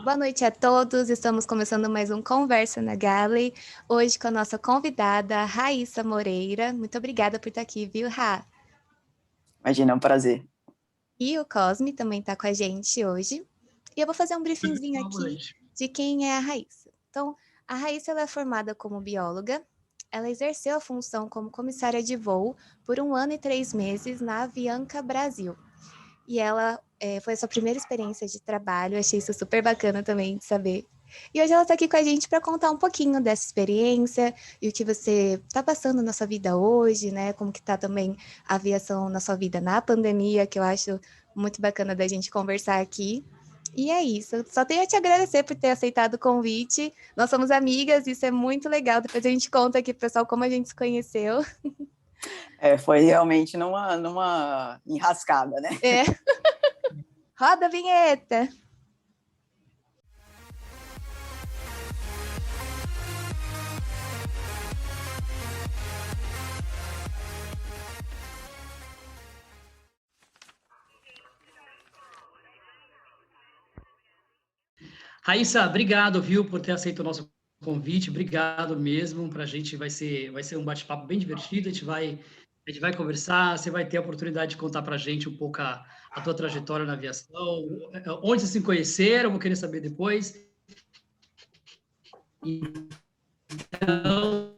Boa noite a todos, estamos começando mais um Conversa na Galley, hoje com a nossa convidada, Raíssa Moreira. Muito obrigada por estar aqui, viu, Rá? Imagina, é um prazer. E o Cosme também está com a gente hoje. E eu vou fazer um briefingzinho aqui de quem é a Raíssa. Então, a Raíssa ela é formada como bióloga, ela exerceu a função como comissária de voo por 1 ano e 3 meses na Avianca Brasil. E ela foi a sua primeira experiência de trabalho, achei isso super bacana também de saber. E hoje ela está aqui com a gente para contar um pouquinho dessa experiência e o que você está passando na sua vida hoje, né? Como que está também a aviação na sua vida na pandemia, que eu acho muito bacana da gente conversar aqui. E é isso, só tenho a te agradecer por ter aceitado o convite. Nós somos amigas, isso é muito legal. Depois a gente conta aqui, pessoal, como a gente se conheceu. Foi realmente numa enrascada, né? É. Roda a vinheta! Raíssa, obrigado, viu, por ter aceito o nosso convite. Obrigado mesmo. Para a gente vai ser um bate-papo bem divertido. A gente vai conversar. Você vai ter a oportunidade de contar para a gente um pouco a tua trajetória na aviação, onde vocês se conheceram. Vou querer saber depois. Então,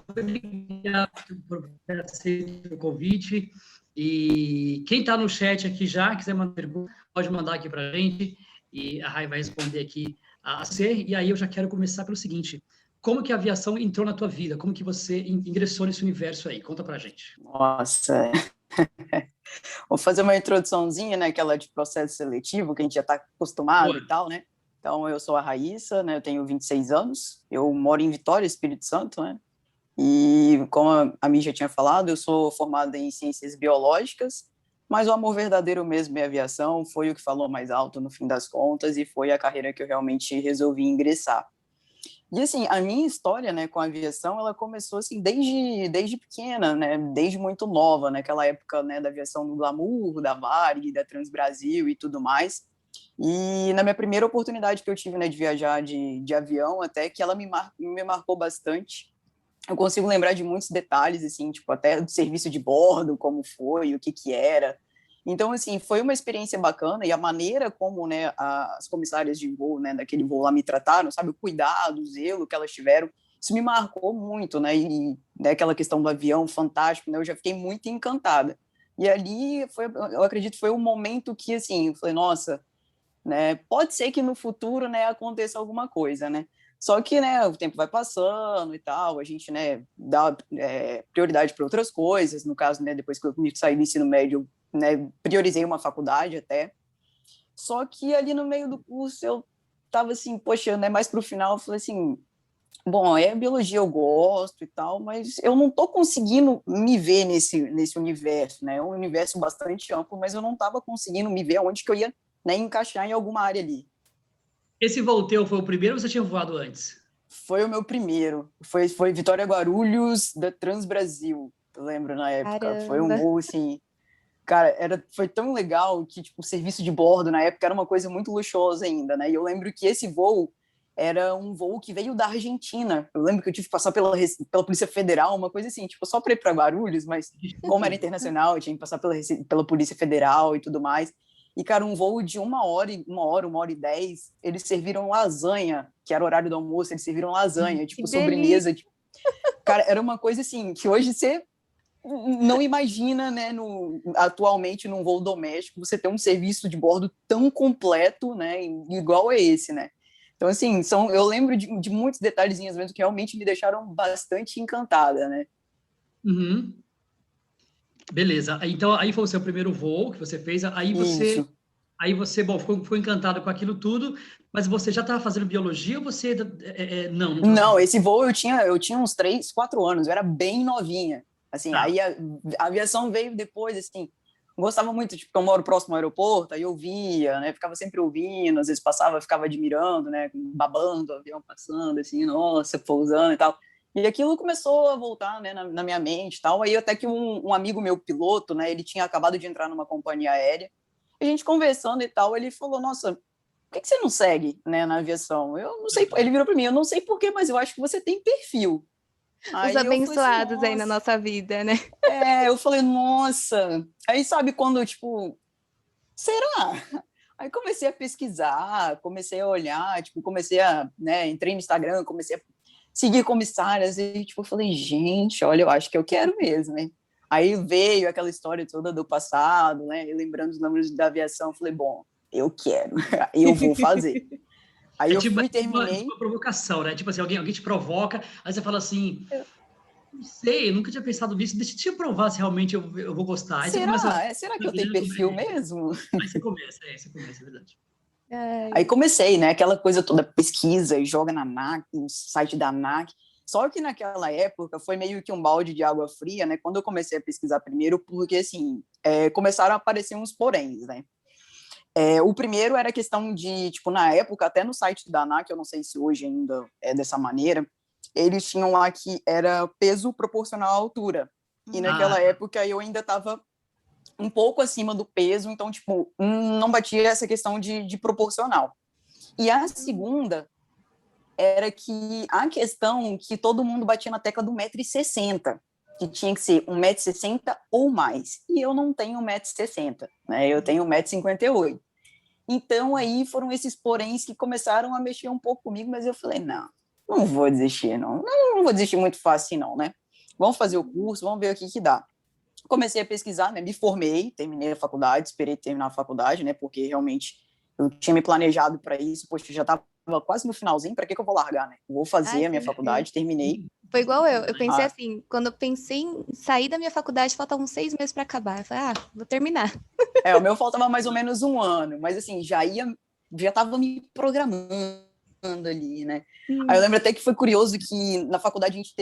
obrigado por ter aceito o convite. E quem está no chat aqui já quiser mandar pergunta, pode mandar aqui para a gente. E a Rai vai responder aqui a você. E aí eu já quero começar pelo seguinte: como que a aviação entrou na tua vida? Como que você ingressou nesse universo aí? Conta pra gente. Nossa, vou fazer uma introduçãozinha, né, aquela de processo seletivo, que a gente já está acostumado. Boa. E tal, né? Então, eu sou a Raíssa, né, eu tenho 26 anos, eu moro em Vitória, Espírito Santo, né? E como a Mi já tinha falado, eu sou formada em ciências biológicas, mas o amor verdadeiro mesmo é aviação, foi o que falou mais alto no fim das contas e foi a carreira que eu realmente resolvi ingressar. E assim, a minha história, né, com a aviação, ela começou assim desde pequena, né, desde muito nova, naquela época, né, da aviação do Glamour, da Varig, da Transbrasil e tudo mais. E na minha primeira oportunidade que eu tive, né, de viajar de avião, até que ela me marcou bastante. Eu consigo lembrar de muitos detalhes, assim, tipo, até do serviço de bordo, como foi, o que era. Então, assim, foi uma experiência bacana, e a maneira como, né, as comissárias de voo, né, daquele voo lá me trataram, sabe, o cuidado, o zelo que elas tiveram, isso me marcou muito, né, e né, aquela questão do avião fantástico, né, eu já fiquei muito encantada. E ali, eu acredito, foi um momento que, assim, eu falei, nossa, né, pode ser que no futuro, né, aconteça alguma coisa, né, só que, né, o tempo vai passando e tal, a gente, né, dá prioridade para outras coisas. No caso, né, depois que eu saí do ensino médio, né, priorizei uma faculdade até. Só que ali no meio do curso eu tava assim, poxa, né, mais pro final eu falei assim, bom, biologia eu gosto e tal, mas eu não tô conseguindo me ver nesse universo, né, é um universo bastante amplo, mas eu não tava conseguindo me ver onde que eu ia, né, encaixar em alguma área ali. Esse voo teu foi o primeiro ou você tinha voado antes? Foi o meu primeiro. Foi Vitória Guarulhos, da Transbrasil. Eu lembro na época. Caramba. Foi um voo, assim... Cara, foi tão legal que, tipo, o serviço de bordo na época era uma coisa muito luxuosa ainda, né? E eu lembro que esse voo era um voo que veio da Argentina. Eu lembro que eu tive que passar pela Polícia Federal, uma coisa assim, tipo, só para ir para Guarulhos, mas como era internacional, eu tinha que passar pela Polícia Federal e tudo mais. E, cara, um voo de 1 hora e 10, eles serviram lasanha, que era o horário do almoço, eles serviram lasanha, tipo, sobremesa. Tipo, cara, era uma coisa assim, que hoje você não imagina, né, atualmente num voo doméstico, você ter um serviço de bordo tão completo, né, igual a esse, né. Então, assim, eu lembro de muitos detalhezinhos mesmo que realmente me deixaram bastante encantada, né. Uhum. Beleza. Então, aí foi o seu primeiro voo que você fez. Aí você, bom, ficou encantado com aquilo tudo, mas você já estava fazendo biologia ou você... não Não, esse voo eu tinha uns 3, 4 anos, eu era bem novinha. Assim, tá. Aí a aviação veio depois, assim, gostava muito, tipo, porque eu moro próximo ao aeroporto, aí eu via, né, ficava sempre ouvindo, às vezes passava, ficava admirando, né, babando o avião passando, assim, nossa, pousando e tal. E aquilo começou a voltar, né, na minha mente e tal, aí até que um amigo meu piloto, né, ele tinha acabado de entrar numa companhia aérea, a gente conversando e tal, ele falou, nossa, por que você não segue, né, na aviação? Eu não sei, ele virou para mim, eu não sei por quê, mas eu acho que você tem perfil. Os Aí eu falei assim, abençoados aí na nossa, nossa vida, né? eu falei, nossa. Aí sabe quando, tipo, será? Aí comecei a pesquisar, comecei a olhar, tipo, comecei a, né, entrei no Instagram, comecei a seguir comissárias e, tipo, falei, gente, olha, eu acho que eu quero mesmo, né? Aí veio aquela história toda do passado, né, e lembrando os números da aviação, falei, bom, eu quero, eu vou fazer. Aí É eu tipo, fui, tipo terminei. uma provocação, né? Tipo assim, alguém te provoca, aí você fala assim, não sei, eu nunca tinha pensado nisso, deixa eu provar se realmente eu vou gostar. Aí você começa... Será que eu tenho perfil mesmo? Aí você começa, é verdade. Aí comecei, né, aquela coisa toda, pesquisa, e joga na ANAC, no site da ANAC. Só que naquela época foi meio que um balde de água fria, né, quando eu comecei a pesquisar primeiro, porque, assim, começaram a aparecer uns poréns, né. O primeiro era a questão de, tipo, na época, até no site da ANAC, eu não sei se hoje ainda é dessa maneira, eles tinham lá que era peso proporcional à altura. E naquela época eu ainda estava um pouco acima do peso, então, tipo, não batia essa questão de proporcional. E a segunda era que a questão que todo mundo batia na tecla do 1,60 m, que tinha que ser 1,60 m ou mais. E eu não tenho 1,60 m, né? Eu tenho 1,58 m. Então, aí foram esses poréns que começaram a mexer um pouco comigo, mas eu falei, não vou desistir, não vou desistir muito fácil, não, né? Vamos fazer o curso, vamos ver o que dá. Comecei a pesquisar, né? Me formei, terminei a faculdade, esperei terminar a faculdade, né? Porque realmente eu tinha me planejado para isso, poxa, já estava quase no finalzinho, para que eu vou largar, né? Vou fazer a minha faculdade, terminei. Foi igual eu. Eu pensei assim, quando eu pensei em sair da minha faculdade, faltavam 6 meses para acabar. Eu falei, vou terminar. O meu faltava mais ou menos 1 ano, mas assim, já estava me programando ali, né? Aí eu lembro até que foi curioso que na faculdade a gente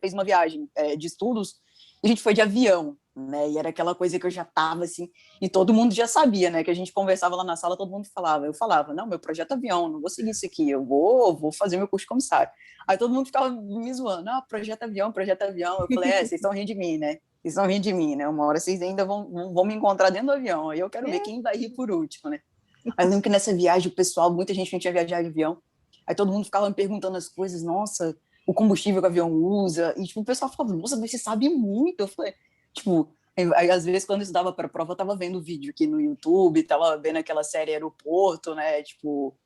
fez uma viagem de estudos e a gente foi de avião, né? E era aquela coisa que eu já tava assim, e todo mundo já sabia, né? Que a gente conversava lá na sala, todo mundo falava. Eu falava, não, meu projeto é avião, não vou seguir isso aqui, eu vou fazer meu curso de comissário. Aí todo mundo ficava me zoando, projeto avião, projeto avião. Eu falei, vocês estão rindo de mim, né? Vocês estão rindo de mim, né? Uma hora vocês ainda vão me encontrar dentro do avião, aí eu quero ver quem vai rir por último, né? Aí eu lembro que nessa viagem, o pessoal, muita gente não tinha viajado de avião, aí todo mundo ficava me perguntando as coisas, nossa, o combustível que o avião usa, e tipo, o pessoal falava, nossa, mas você sabe muito. Eu falei, tipo, aí às vezes quando eu estudava para a prova, eu tava vendo vídeo aqui no YouTube, tava vendo aquela série Aeroporto, né, tipo,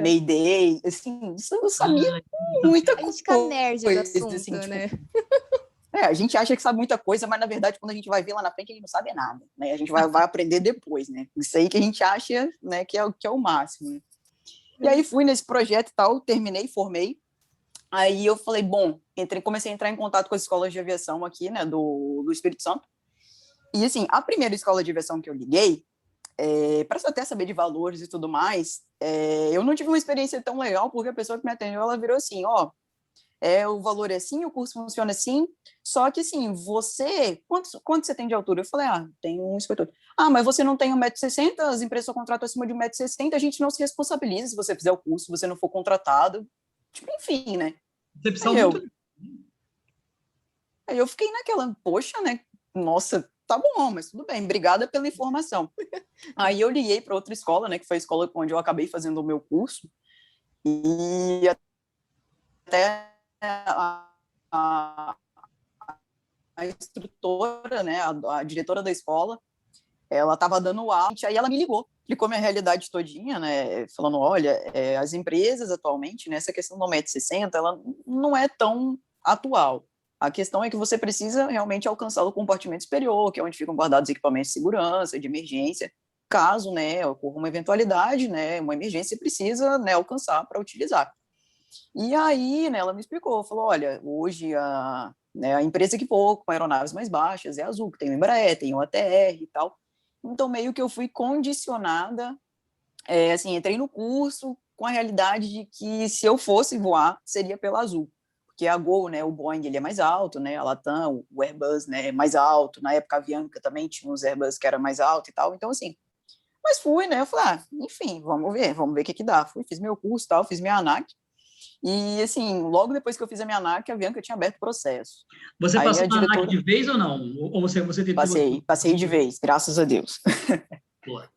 Mayday, assim, isso eu sabia muita coisa. A gente fica nerd do assunto, assim, tipo, né? a gente acha que sabe muita coisa, mas na verdade, quando a gente vai ver lá na frente, a gente não sabe nada, né? A gente vai aprender depois, né? Isso aí que a gente acha, né, que é o máximo, né? E aí fui nesse projeto e tal, terminei, formei. Aí eu falei, bom, comecei a entrar em contato com as escolas de aviação aqui, né, do Espírito Santo. E assim, a primeira escola de aviação que eu liguei, para até saber de valores e tudo mais, eu não tive uma experiência tão legal, porque a pessoa que me atendeu, ela virou assim, o valor é assim, o curso funciona assim, só que assim, quanto você tem de altura? Eu falei, tenho 1,58 m. Mas você não tem 1,60 m, as empresas só contratam acima de 1,60 m, a gente não se responsabiliza se você fizer o curso, se você não for contratado, tipo, enfim, né? Aí eu fiquei naquela, poxa, né? Nossa, tá bom, mas tudo bem, obrigada pela informação. Aí eu liguei para outra escola, né, que foi a escola onde eu acabei fazendo o meu curso, e até a instrutora, né, a diretora da escola, ela estava dando aula, aí ela me ligou, explicou minha realidade todinha, né, falando, olha, as empresas atualmente, nessa questão do 1,60 m, ela não é tão atual. A questão é que você precisa realmente alcançar o compartimento superior, que é onde ficam guardados equipamentos de segurança, de emergência, caso, né, ocorra uma eventualidade, né, uma emergência, você precisa, né, alcançar para utilizar. E aí, né, ela me explicou, falou, olha, hoje a empresa que voa com aeronaves mais baixas é a Azul, que tem o Embraer, tem o ATR e tal. Então, meio que eu fui condicionada, assim, entrei no curso com a realidade de que se eu fosse voar, seria pela Azul. Porque a Gol, né, o Boeing, ele é mais alto, né, a Latam, o Airbus, né, é mais alto. Na época, a Avianca também tinha uns Airbus que era mais alto e tal. Então, assim, mas fui, né, eu falei, enfim, vamos ver o que dá. Fui, fiz meu curso e tal, fiz minha ANAC. E, assim, logo depois que eu fiz a minha ANAC, a Avianca tinha aberto processo. Você aí passou a na ANAC diretora... de vez ou não? Ou você tentou... Passei de vez, graças a Deus. Boa.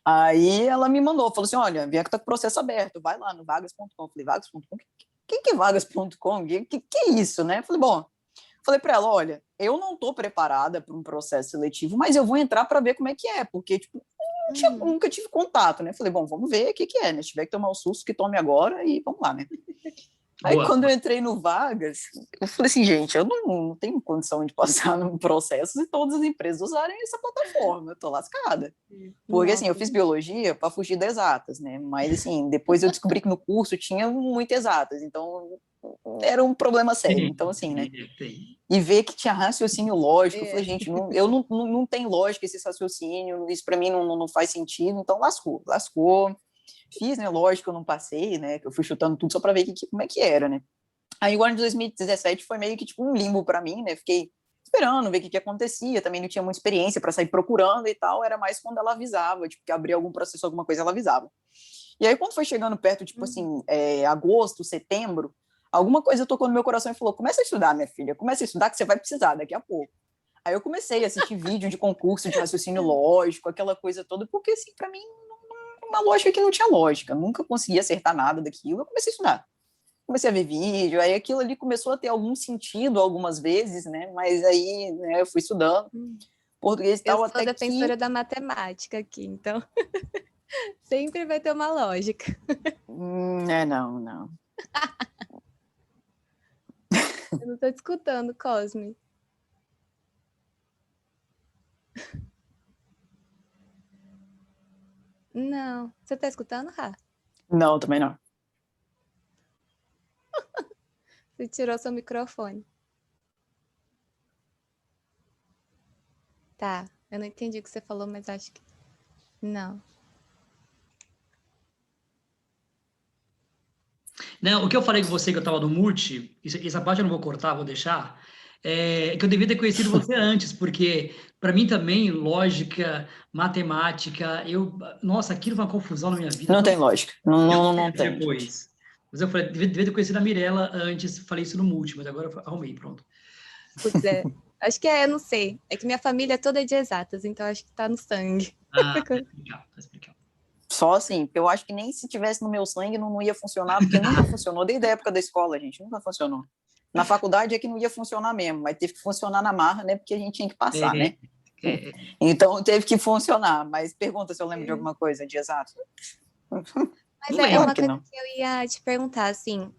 Aí ela me mandou, falou assim, olha, Bianca tá com o processo aberto, vai lá no vagas.com. Eu falei, vagas.com? Que é vagas.com? Que é isso, né? Eu falei, bom, falei para ela, olha, eu não tô preparada para um processo seletivo, mas eu vou entrar para ver como é que é, porque, tipo, nunca tive contato, né? Falei, bom, vamos ver o que é, né? Se tiver que tomar o susto, que tome agora e vamos lá, né? Aí, quando eu entrei no Vagas, eu falei assim, gente, eu não tenho condição de passar num processo e todas as empresas usarem essa plataforma, eu tô lascada. Porque, assim, eu fiz biologia para fugir das exatas, né? Mas, assim, depois eu descobri que no curso tinha muito exatas, então era um problema sério. Então, assim, né? E ver que tinha raciocínio lógico, eu falei, gente, eu não tenho lógica esse raciocínio, isso para mim não faz sentido, então lascou. Fiz, né? Lógico, eu não passei, né? Eu fui chutando tudo só para ver como é que era, né? Aí o ano de 2017 foi meio que tipo um limbo para mim, né? Fiquei esperando ver o que acontecia, também não tinha muita experiência para sair procurando e tal, era mais quando ela avisava, tipo, que abria algum processo, alguma coisa, ela avisava. E aí quando foi chegando perto, tipo assim, agosto, setembro, alguma coisa tocou no meu coração e falou, começa a estudar, minha filha, começa a estudar que você vai precisar daqui a pouco. Aí eu comecei a assistir vídeo de concurso de raciocínio lógico, aquela coisa toda, porque assim, para mim, uma lógica que não tinha lógica, nunca conseguia acertar nada daquilo, eu comecei a estudar. Comecei a ver vídeo, aí aquilo ali começou a ter algum sentido algumas vezes, né? Mas aí, né, eu fui estudando português e tal, eu até sou defensora da matemática aqui, então sempre vai ter uma lógica. Não. Eu não tô te escutando, Cosme. Não. Você tá escutando, Rá? Não, também não. Você tirou seu microfone. Tá. Eu não entendi o que você falou, mas acho que... Não. Não, o que eu falei com você que eu estava no multi, essa parte eu não vou cortar, vou deixar, é que eu devia ter conhecido você antes, porque para mim também, lógica, matemática, nossa, aquilo foi uma confusão na minha vida. Não tem lógica, não tem. Depois. Mas eu falei, devia ter conhecido a Mirella antes, falei isso no multi, mas agora eu arrumei, pronto. Putz, acho que eu não sei. É que minha família é toda de exatas, então acho que tá no sangue. Tá explicado. Só assim, porque eu acho que nem se tivesse no meu sangue não ia funcionar, porque nunca funcionou desde a época da escola, gente, nunca funcionou. Na faculdade é que não ia funcionar mesmo, mas teve que funcionar na marra, né, porque a gente tinha que passar, né? Então teve que funcionar, mas pergunta se eu lembro de alguma coisa de exato. Mas é uma coisa que eu ia te perguntar, assim,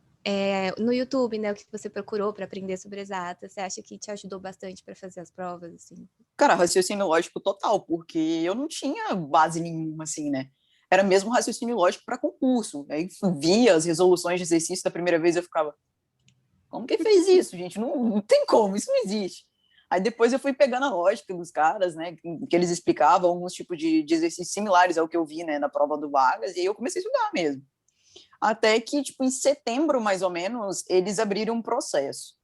no YouTube, né, o que você procurou para aprender sobre exatas, você acha que te ajudou bastante para fazer as provas, assim? Cara, raciocínio lógico total, porque eu não tinha base nenhuma, assim, né? Era mesmo raciocínio lógico para concurso. Aí via as resoluções de exercício da primeira vez, eu ficava, como que fez isso, gente? Não tem como, isso não existe. Aí depois eu fui pegando a lógica dos caras, né, que eles explicavam alguns tipos de exercícios similares ao que eu vi, né, na prova do Vargas, e aí eu comecei a estudar mesmo. Até que, tipo, em setembro, mais ou menos, eles abriram um processo.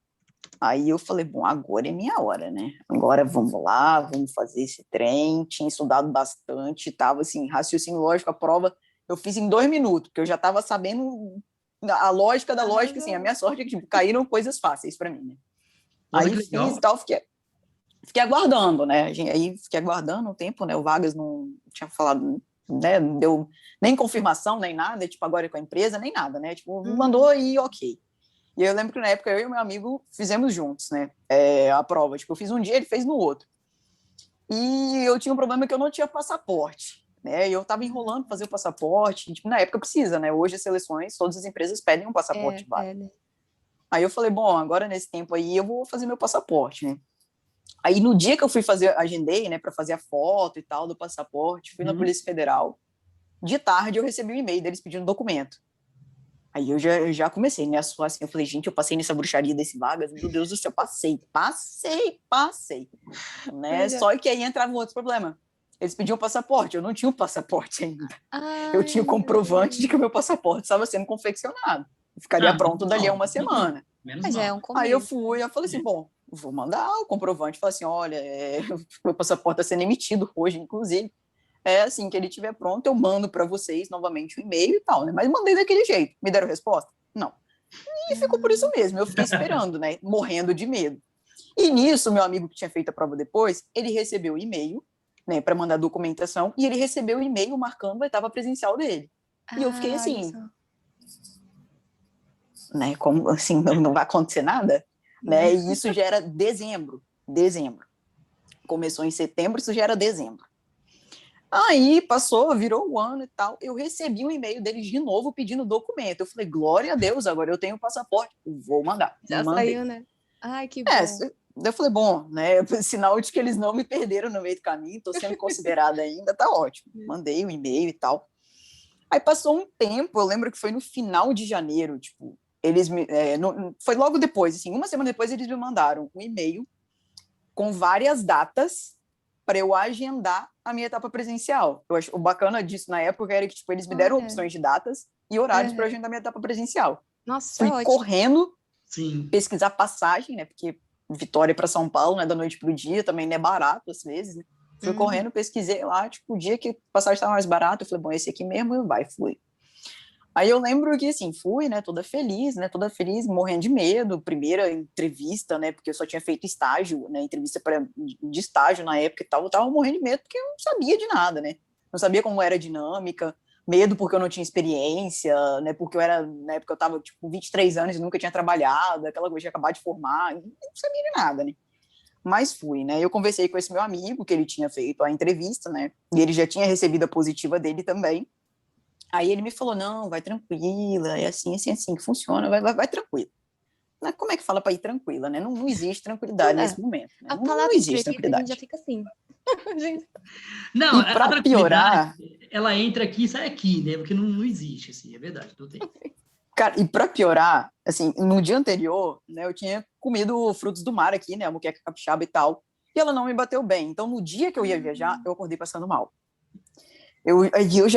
Aí eu falei, bom, agora é minha hora, né? Agora vamos lá, vamos fazer esse trem. Tinha estudado bastante, estava assim, raciocínio lógico, a prova eu fiz em 2 minutos, porque eu já estava sabendo a lógica da lógica, assim, a minha sorte é que tipo, caíram coisas fáceis para mim, né? Nossa, aí fiz e tal, fiquei aguardando, né? Aí fiquei aguardando um tempo, né? O Vargas não tinha falado, né? Não deu nem confirmação, nem nada, tipo, agora é com a empresa, nem nada, né? Tipo, mandou e ok. E eu lembro que na época eu e o meu amigo fizemos juntos, né? A prova. Tipo, eu fiz um dia, ele fez no outro. E eu tinha um problema que eu não tinha passaporte, né? E eu tava enrolando para fazer o passaporte. E, tipo, na época precisa, né? Hoje as seleções, todas as empresas pedem um passaporte válido. Aí eu falei, bom, agora nesse tempo aí eu vou fazer meu passaporte, né? Aí no dia que eu fui fazer, agendei, né, para fazer a foto e tal do passaporte, fui na Polícia Federal. De tarde eu recebi um e-mail deles pedindo documento. Aí eu já comecei, né, assim, eu falei, gente, eu passei nessa bruxaria desse Vargas, meu Deus do céu, passei, né, só que aí entrava um outro problema, eles pediam passaporte, eu não tinha o passaporte ainda, eu tinha o comprovante de que o meu passaporte estava sendo confeccionado, ficaria pronto dali a uma semana. Mas já é um começo. Aí eu fui, eu falei assim, bom, vou mandar o comprovante, falei assim, olha, meu passaporte está sendo emitido hoje, inclusive, assim que ele estiver pronto, eu mando para vocês novamente o e-mail e tal, né? Mas mandei daquele jeito. Me deram resposta? Não. E ficou por isso mesmo. Eu fiquei esperando, né? Morrendo de medo. E nisso, meu amigo que tinha feito a prova depois, ele recebeu o e-mail né, para mandar documentação, e ele recebeu o e-mail marcando a etapa presencial dele. E eu fiquei assim, né, como assim, não vai acontecer nada? Né? E isso já era dezembro. Começou em setembro, isso já era dezembro. Aí passou, virou um ano e tal, eu recebi um e-mail deles de novo pedindo documento. Eu falei, glória a Deus, agora eu tenho o passaporte, vou mandar. Já Mandei. saiu, né? Ai, que bom. Eu falei, bom, né, sinal de que eles não me perderam no meio do caminho, estou sendo considerada ainda, tá ótimo. Mandei o e-mail e tal. Aí passou um tempo, eu lembro que foi no final de janeiro, tipo, eles me, foi logo depois, assim, uma semana depois eles me mandaram um e-mail com várias datas para eu agendar a minha etapa presencial. Eu acho, o bacana disso na época era que tipo, eles me deram opções de datas e horários para agendar minha etapa presencial. Nossa, fui ótimo. Correndo Sim. pesquisar passagem, né? Porque Vitória para São Paulo, né? Da noite pro dia, também não é barato às vezes, né? Fui correndo, pesquisei lá, tipo, o dia que a passagem estava mais barato, eu falei, bom, esse aqui mesmo, fui. Aí eu lembro que, assim, fui, né, toda feliz, morrendo de medo, primeira entrevista, né, porque eu só tinha feito estágio, né, entrevista de estágio na época e tal, eu tava morrendo de medo porque eu não sabia de nada, né, não sabia como era a dinâmica, medo porque eu não tinha experiência, né, porque na época eu tava, tipo, 23 anos e nunca tinha trabalhado, aquela coisa de acabar de formar, não sabia de nada, né. Mas fui, né? Eu conversei com esse meu amigo, que ele tinha feito a entrevista, né? E ele já tinha recebido a positiva dele também. Aí ele me falou, não, vai tranquila, é assim que funciona, vai tranquila. Mas como é que fala para ir tranquila, né? Não existe tranquilidade nesse momento. Né? A Não palavra existe entrevista, a gente já tranquilidade. fica assim. Não, E para piorar... ela entra aqui e sai aqui, né? Porque não existe, assim, é verdade, não tem. Cara, e para piorar, assim, no dia anterior, né, eu tinha comido frutos do mar aqui, né, a moqueca capixaba e tal, e ela não me bateu bem. Então, no dia que eu ia viajar, eu acordei passando mal. A gente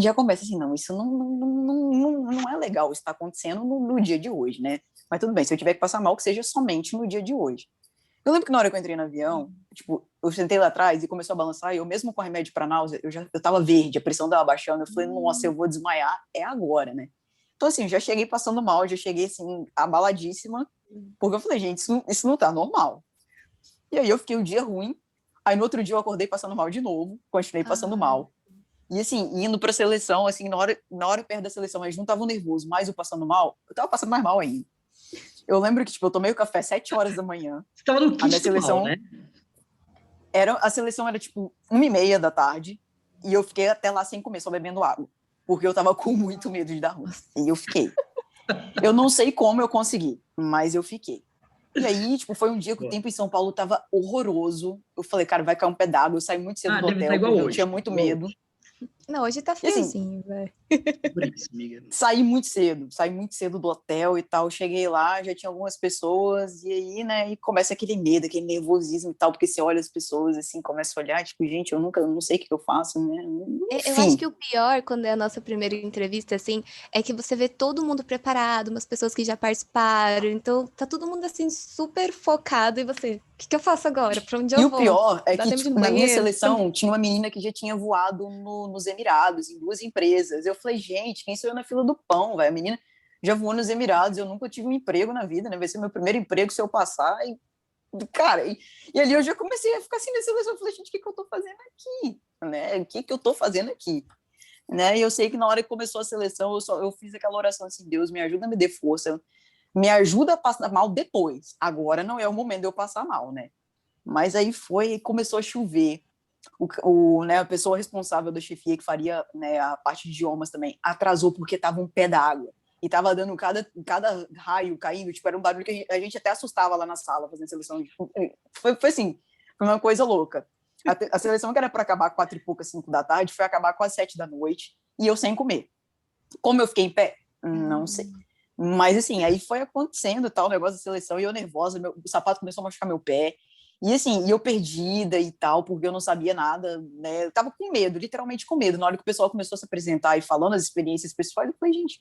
já começa assim, não, isso não é legal, isso está acontecendo no dia de hoje, né? Mas tudo bem, se eu tiver que passar mal, que seja somente no dia de hoje. Eu lembro que na hora que eu entrei no avião, tipo, eu sentei lá atrás e começou a balançar, e eu mesmo com remédio para náusea, eu tava verde, a pressão tava baixando, eu falei, nossa, eu vou desmaiar, é agora, né? Então, assim, já cheguei passando mal, já cheguei, assim, abaladíssima, porque eu falei, gente, isso não tá normal. E aí eu fiquei um dia ruim, aí no outro dia eu acordei passando mal de novo, continuei passando mal. E, assim, indo pra seleção, assim, na hora perto da seleção, eles não estavam nervosos, mas eu passando mal, eu tava passando mais mal ainda. Eu lembro que, tipo, eu tomei o café às 7 horas da manhã. Você tava no a minha seleção mal, né? A seleção era, tipo, 1h30 da tarde, e eu fiquei até lá sem comer, só bebendo água, porque eu tava com muito medo de dar ruim. E eu fiquei. Eu não sei como eu consegui, mas eu fiquei. E aí, tipo, foi um dia que o tempo em São Paulo tava horroroso. Eu falei, cara, vai cair um pé d'água. Eu saí muito cedo do hotel, porque eu tinha muito medo. Não, hoje tá friozinho, velho. Saí muito cedo do hotel e tal. Cheguei lá, já tinha algumas pessoas, e aí, né, e começa aquele medo, aquele nervosismo e tal, porque você olha as pessoas assim, começa a olhar, tipo, gente, eu não sei o que eu faço, né? Enfim. Eu acho que o pior, quando é a nossa primeira entrevista, assim, é que você vê todo mundo preparado, umas pessoas que já participaram, então tá todo mundo, assim, super focado, e você, o que eu faço agora? Pra onde eu vou? E o pior é Dá que, tempo de ir tipo, no na minha banheiro? seleção, tinha uma menina que já tinha voado nos Emirados, em 2 empresas. Eu falei, gente, quem sou eu na fila do pão, velho? A menina já voou nos Emirados, eu nunca tive um emprego na vida, né? Vai ser meu primeiro emprego se eu passar. E, cara, e ali eu já comecei a ficar assim na seleção. Eu falei, gente, o que eu tô fazendo aqui? Né? O que eu tô fazendo aqui? Né? E eu sei que na hora que começou a seleção, eu fiz aquela oração assim, Deus, me ajuda, me dê força, me ajuda a passar mal depois. Agora não é o momento de eu passar mal, né? Mas aí começou a chover. Né, a pessoa responsável da chefia, que faria, né, a parte de idiomas também, atrasou porque estava um pé d'água. E estava dando cada raio caindo, tipo, era um barulho que a gente até assustava lá na sala, fazendo seleção. Foi assim, foi uma coisa louca. A seleção que era para acabar 4 e pouca, 5 da tarde, foi acabar quase 7 da noite, e eu sem comer. Como eu fiquei em pé? Não sei. Mas, assim, aí foi acontecendo tal, o negócio da seleção, e eu nervosa, o sapato começou a machucar meu pé, e assim, eu perdida e tal, porque eu não sabia nada, né? Eu tava com medo, literalmente com medo. Na hora que o pessoal começou a se apresentar e falando as experiências pessoais, eu falei, gente,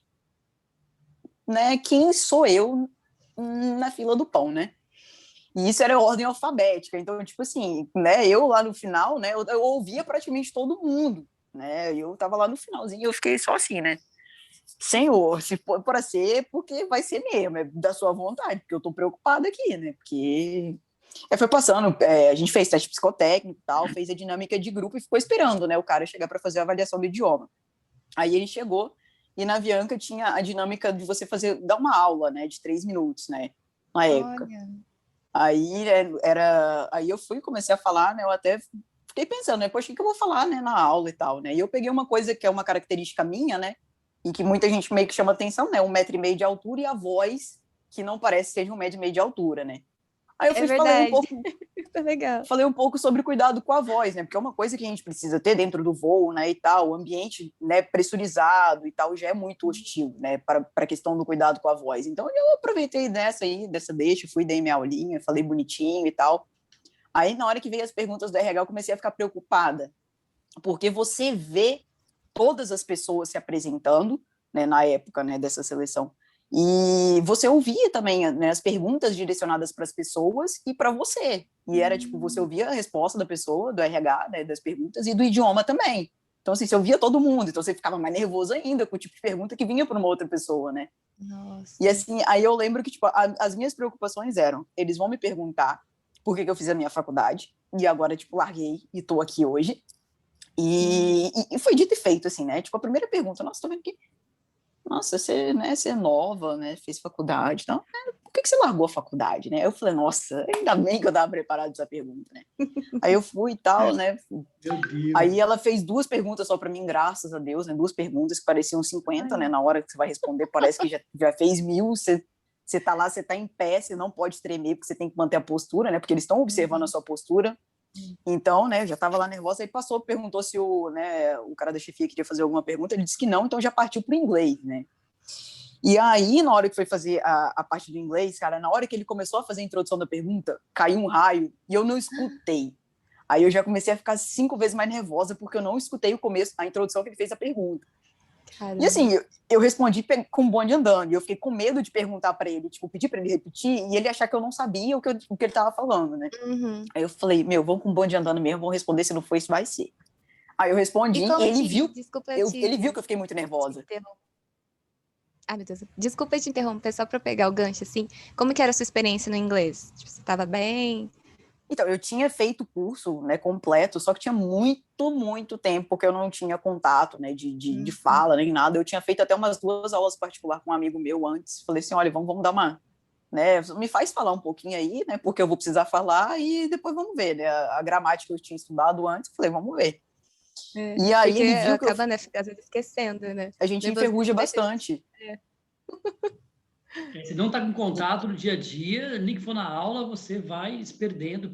né? Quem sou eu na fila do pão, né? E isso era ordem alfabética. Então, tipo assim, né? Eu lá no final, né? Eu ouvia praticamente todo mundo, né? Eu tava lá no finalzinho e eu fiquei só assim, né? Senhor, se for para ser, porque vai ser mesmo, é da sua vontade, porque eu tô preocupada aqui, né? Porque Foi passando, a gente fez teste psicotécnico e tal, fez a dinâmica de grupo e ficou esperando, né, o cara chegar para fazer a avaliação do idioma. Aí ele chegou e na Avianca tinha a dinâmica de você dar uma aula, né, de 3 minutos, né, na época. Olha. Aí eu fui, comecei a falar, né, eu até fiquei pensando, né, poxa, o que eu vou falar, né, na aula e tal, né, e eu peguei uma coisa que é uma característica minha, né, e que muita gente meio que chama atenção, né, 1,5 m de altura e a voz que não parece ser de 1,5 m de altura, né. Aí eu falei um pouco sobre cuidado com a voz, né? Porque é uma coisa que a gente precisa ter dentro do voo, né? E tal, o ambiente, né, pressurizado e tal já é muito hostil, né? Para a questão do cuidado com a voz. Então eu aproveitei dessa deixa, fui, dei minha aulinha, falei bonitinho e tal. Aí na hora que veio as perguntas do RH, eu comecei a ficar preocupada, porque você vê todas as pessoas se apresentando, né? Na época, né? Dessa seleção. E você ouvia também, né, as perguntas direcionadas para as pessoas e para você. E era tipo, você ouvia a resposta da pessoa, do RH, né, das perguntas, e do idioma também. Então, assim, você ouvia todo mundo, então você ficava mais nervoso ainda com o tipo de pergunta que vinha para uma outra pessoa, né? Nossa. E assim, aí eu lembro que, tipo, as minhas preocupações eram, eles vão me perguntar por que eu fiz a minha faculdade, e agora, tipo, larguei e tô aqui hoje. E foi dito e feito, assim, né? Tipo, a primeira pergunta, nossa, tô vendo que nossa, você, né, você é nova, né, fez faculdade, então, por que você largou a faculdade, né? Eu falei, nossa, ainda bem que eu estava preparado essa pergunta, né? Aí eu fui e tal, né? Aí ela fez 2 perguntas só para mim, graças a Deus, né? 2 perguntas que pareciam 50, né? Na hora que você vai responder, parece que já fez 1000, você tá lá, você tá em pé, você não pode tremer, porque você tem que manter a postura, né? Porque eles estão observando a sua postura. Então, né, eu já estava lá nervosa, aí perguntou se o cara da chefia queria fazer alguma pergunta, ele disse que não, então já partiu para o inglês, né? E aí, na hora que foi fazer a parte do inglês, cara, na hora que ele começou a fazer a introdução da pergunta, caiu um raio e eu não escutei. Aí eu já comecei a ficar 5 vezes mais nervosa, porque eu não escutei o começo, a introdução que ele fez a pergunta. Caramba. E assim, eu respondi com o bonde andando, e eu fiquei com medo de perguntar para ele, tipo, pedir para ele repetir, e ele achar que eu não sabia o que ele estava falando, né? Uhum. Aí eu falei, vamos com o bonde andando mesmo, vamos responder, se não for, isso vai ser. Aí eu respondi, e ele viu, ele viu que eu fiquei muito nervosa. Ai, meu Deus, desculpa te interromper, só para pegar o gancho, assim, como que era a sua experiência no inglês? Tipo, você estava bem? Então, eu tinha feito o curso, né, completo, só que tinha muito tempo, porque eu não tinha contato, né, de fala, nem nada. Eu tinha feito até umas 2 aulas particulares com um amigo meu antes. Falei assim, olha, vamos dar uma, né, me faz falar um pouquinho aí, né, porque eu vou precisar falar e depois vamos ver, né, a gramática eu tinha estudado antes, falei, vamos ver. E aí ele viu que acaba, né, às vezes esquecendo, né? A gente enferruja bastante. Se não está com contato no dia a dia, nem que for na aula, você vai se perdendo.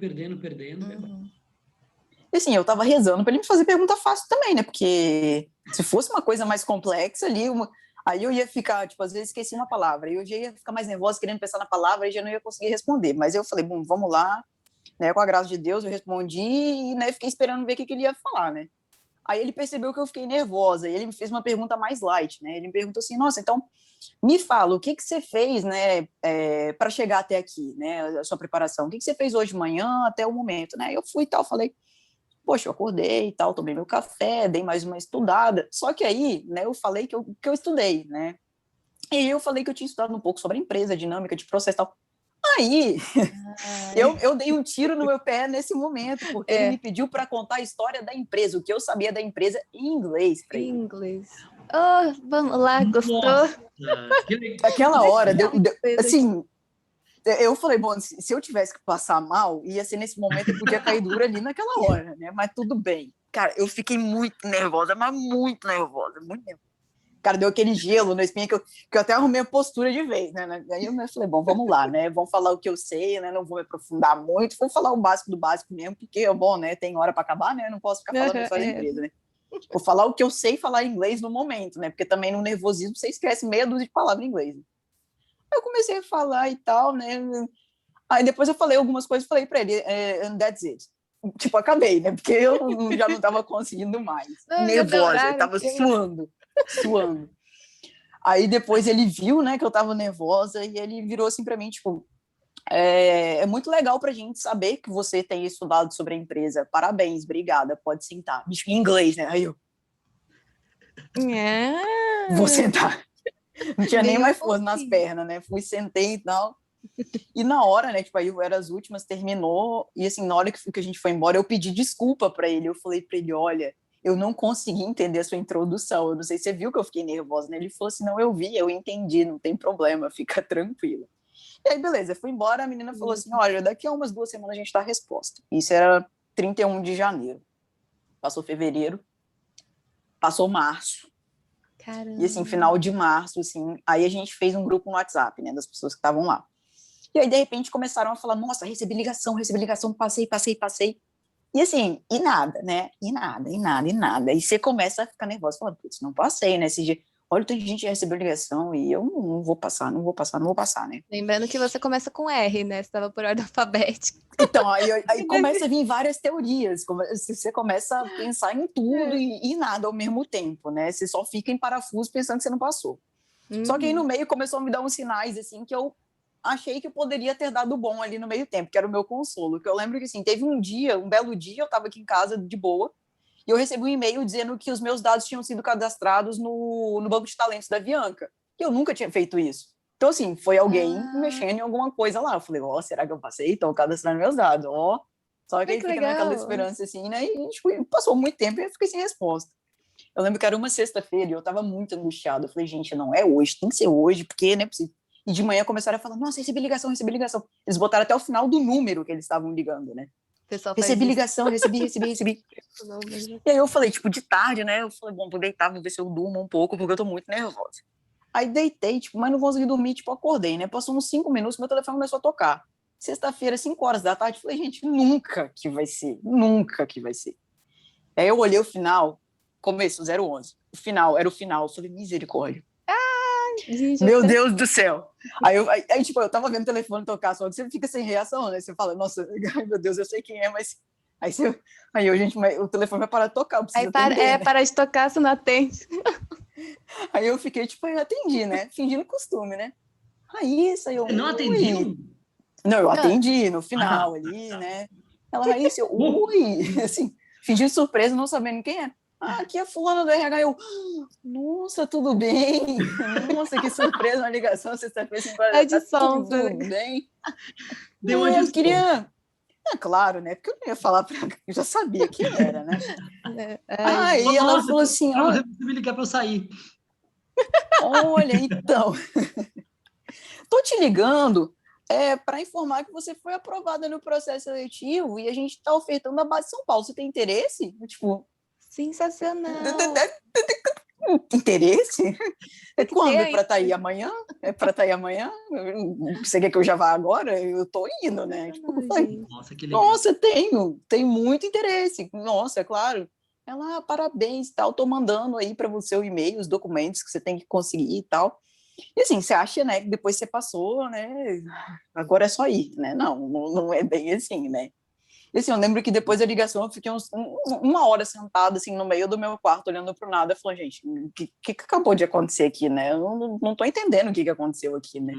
E assim, eu tava rezando para ele me fazer pergunta fácil também, né? Porque se fosse uma coisa mais complexa ali, aí eu ia ficar, tipo, às vezes esqueci uma palavra, aí eu já ia ficar mais nervosa querendo pensar na palavra e já não ia conseguir responder. Mas eu falei, bom, vamos lá, né? Com a graça de Deus, eu respondi e, né, fiquei esperando ver o que ele ia falar, né? Aí ele percebeu que eu fiquei nervosa e ele me fez uma pergunta mais light, né? Ele me perguntou assim, nossa, então me fala, o que você fez, né, para chegar até aqui, né, a sua preparação? O que você fez hoje de manhã até o momento, né? Eu fui e tal, falei, poxa, eu acordei e tal, tomei meu café, dei mais uma estudada. Só que aí, né, eu falei que eu estudei, né? E eu falei que eu tinha estudado um pouco sobre a empresa, a dinâmica de processo e tal. Aí, eu dei um tiro no meu pé nesse momento, porque ele me pediu para contar a história da empresa, o que eu sabia da empresa em inglês. Em inglês. Oh, vamos lá, gostou? Nossa, aquela hora, assim, eu falei, bom, se eu tivesse que passar mal, ia ser nesse momento, eu podia cair dura ali naquela hora, né? Mas tudo bem. Cara, eu fiquei muito nervosa, mas muito nervosa. Cara, deu aquele gelo na espinha que eu até arrumei a postura de vez, né? Aí eu falei, bom, vamos lá, né? Vamos falar o que eu sei, né? Não vou me aprofundar muito, vou falar o básico do básico mesmo, porque, bom, né? Tem hora para acabar, né? Não posso ficar falando só da empresa, né? Vou falar o que eu sei falar inglês no momento, né? Porque também no nervosismo você esquece meia dúzia de palavras em inglês. Aí eu comecei a falar e tal, né? Aí depois eu falei algumas coisas, falei para ele, and that's it. Tipo, acabei, né? Porque eu já não estava conseguindo mais. Nervosa, eu tava suando. Aí depois ele viu, né, que eu tava nervosa e ele virou assim para mim, tipo, é muito legal pra gente saber que você tem estudado sobre a empresa. Parabéns, obrigada, pode sentar. Bicho, em inglês, né? Aí eu... vou sentar. Não tinha nem mais força nas pernas, né? Fui, sentei e tal. E na hora, né, tipo, aí eu era as últimas, terminou, e assim, na hora que a gente foi embora, eu pedi desculpa para ele, eu falei para ele, olha, eu não consegui entender a sua introdução, eu não sei se você viu que eu fiquei nervosa, né? Ele falou assim, não, eu vi, eu entendi, não tem problema, fica tranquila. E aí, beleza, eu fui embora, a menina falou assim, olha, daqui a umas 2 semanas a gente dá a resposta. Isso era 31 de janeiro. Passou fevereiro, passou março. Caramba. E assim, final de março, assim, aí a gente fez um grupo no WhatsApp, né, das pessoas que estavam lá. E aí, de repente, começaram a falar, nossa, recebi ligação, passei. E assim, e nada, né? E nada. E você começa a ficar nervosa, falando, putz, não passei, né? Esse dia, olha, tem gente que recebeu ligação e eu não vou passar, né? Lembrando que você começa com R, né? Você estava por ordem alfabética. Então, aí começa a vir várias teorias, você começa a pensar em tudo e nada ao mesmo tempo, né? Você só fica em parafuso pensando que você não passou. Só que aí no meio começou a me dar uns sinais, assim, que eu achei que eu poderia ter dado bom ali no meio tempo, que era o meu consolo. Que eu lembro que, assim, teve um belo dia, eu estava aqui em casa de boa, e eu recebi um e-mail dizendo que os meus dados tinham sido cadastrados no banco de talentos da Avianca. E eu nunca tinha feito isso. Então, assim, foi alguém mexendo em alguma coisa lá. Eu falei, será que eu passei? Estão cadastrando meus dados, Só que aí fica naquela esperança, assim, né? E tipo, passou muito tempo e eu fiquei sem resposta. Eu lembro que era uma sexta-feira e eu tava muito angustiada. Eu falei, gente, não é hoje, tem que ser hoje, porque não é possível. E de manhã começaram a falar, nossa, recebi ligação. Eles botaram até o final do número que eles estavam ligando, né? Recebi ligação, recebi. E aí eu falei, tipo, de tarde, né? Eu falei, bom, vou deitar, vou ver se eu durmo um pouco, porque eu tô muito nervosa. Aí deitei, tipo, mas não consegui dormir, tipo, acordei, né? Passou uns 5 minutos, meu telefone começou a tocar. Sexta-feira, 5 horas da tarde, falei, gente, nunca que vai ser. Aí eu olhei o final, começo, 011. Era o final, eu falei, misericórdia. Gente, meu Deus do céu. Aí, tipo, eu tava vendo o telefone tocar, só que você fica sem reação, né? Você fala, nossa, ai, meu Deus, eu sei quem é, mas... o telefone vai parar de tocar, eu preciso atender, né? Parar de tocar, você não atende. Aí eu fiquei, tipo, eu atendi, né? Fingindo costume, né? Raíssa, eu... Você não atendiu? Não, eu atendi no final ali, né? Ela, Raíssa, eu... Ui! Assim, fingindo surpresa, não sabendo quem é. Aqui é fulana do RH. Eu, nossa, tudo bem? Nossa, que surpresa, uma ligação, sexta-feira, 5 horas da tarde, tudo bem? Deu uma eu queria... claro, né? Porque eu não ia falar pra... Eu já sabia quem era, né? Aí ela falou assim... Você me ligar pra eu sair. Olha, então... Tô te ligando para informar que você foi aprovada no processo seletivo e a gente está ofertando a base de São Paulo. Você tem interesse? Tipo... Sensacional. Interesse? Quando? É para estar aí amanhã? Você quer que eu já vá agora? Eu tô indo, né? Tipo, nossa, que legal. Nossa, tenho muito interesse. Nossa, é claro. Ela, parabéns, tal, tô mandando aí para você o e-mail, os documentos que você tem que conseguir e tal. E assim, você acha, né, que depois você passou, né, agora é só ir, né? Não é bem assim, né? E assim, eu lembro que depois da ligação eu fiquei uma hora sentada, assim, no meio do meu quarto, olhando pro nada, falando, gente, o que acabou de acontecer aqui, né? Eu não tô entendendo o que aconteceu aqui, né?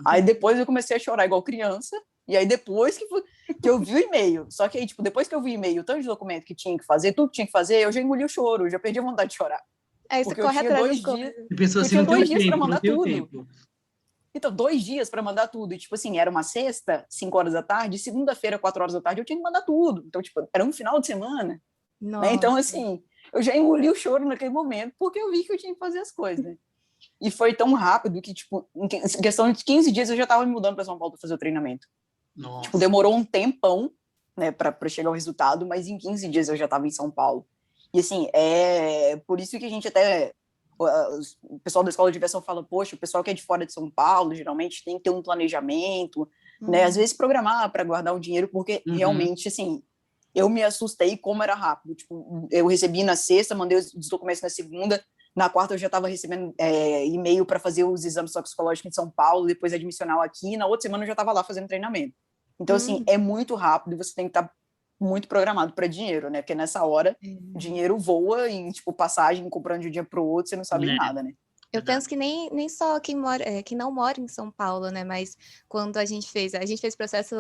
Aí depois eu comecei a chorar igual criança, e aí depois que eu vi o e-mail, só que aí, tipo, depois que eu vi o e-mail, tanto de documento que tinha que fazer, tudo que tinha que fazer, eu já engoli o choro, já perdi a vontade de chorar. Aí você corre atrás das coisas. Eu tinha 2 dias para mandar tudo. Então, 2 dias para mandar tudo. E, tipo assim, era uma sexta, 5 horas da tarde, segunda-feira, 4 horas da tarde, eu tinha que mandar tudo. Então, tipo, era um final de semana. Né? Então, assim, eu já engoli o choro naquele momento, porque eu vi que eu tinha que fazer as coisas, né? E foi tão rápido que, tipo, em questão de 15 dias eu já estava me mudando para São Paulo para fazer o treinamento. Nossa. Tipo, demorou um tempão, né, para chegar ao resultado, mas em 15 dias eu já estava em São Paulo. E, assim, é por isso que a gente até... O pessoal da escola de aviação fala, poxa, o pessoal que é de fora de São Paulo, geralmente tem que ter um planejamento, né? Às vezes programar para guardar o dinheiro, porque realmente, assim, eu me assustei como era rápido. Tipo, eu recebi na sexta, mandei os documentos na segunda, na quarta eu já estava recebendo e-mail para fazer os exames toxicológicos em São Paulo, depois admissional aqui, na outra semana eu já estava lá fazendo treinamento. Então, assim, é muito rápido, você tem que estar muito programado para dinheiro, né? Porque nessa hora, dinheiro voa em, tipo, passagem, comprando de um dia para o outro, você não sabe nada, né? Eu penso que nem só quem não mora em São Paulo, né? Mas quando a gente fez processo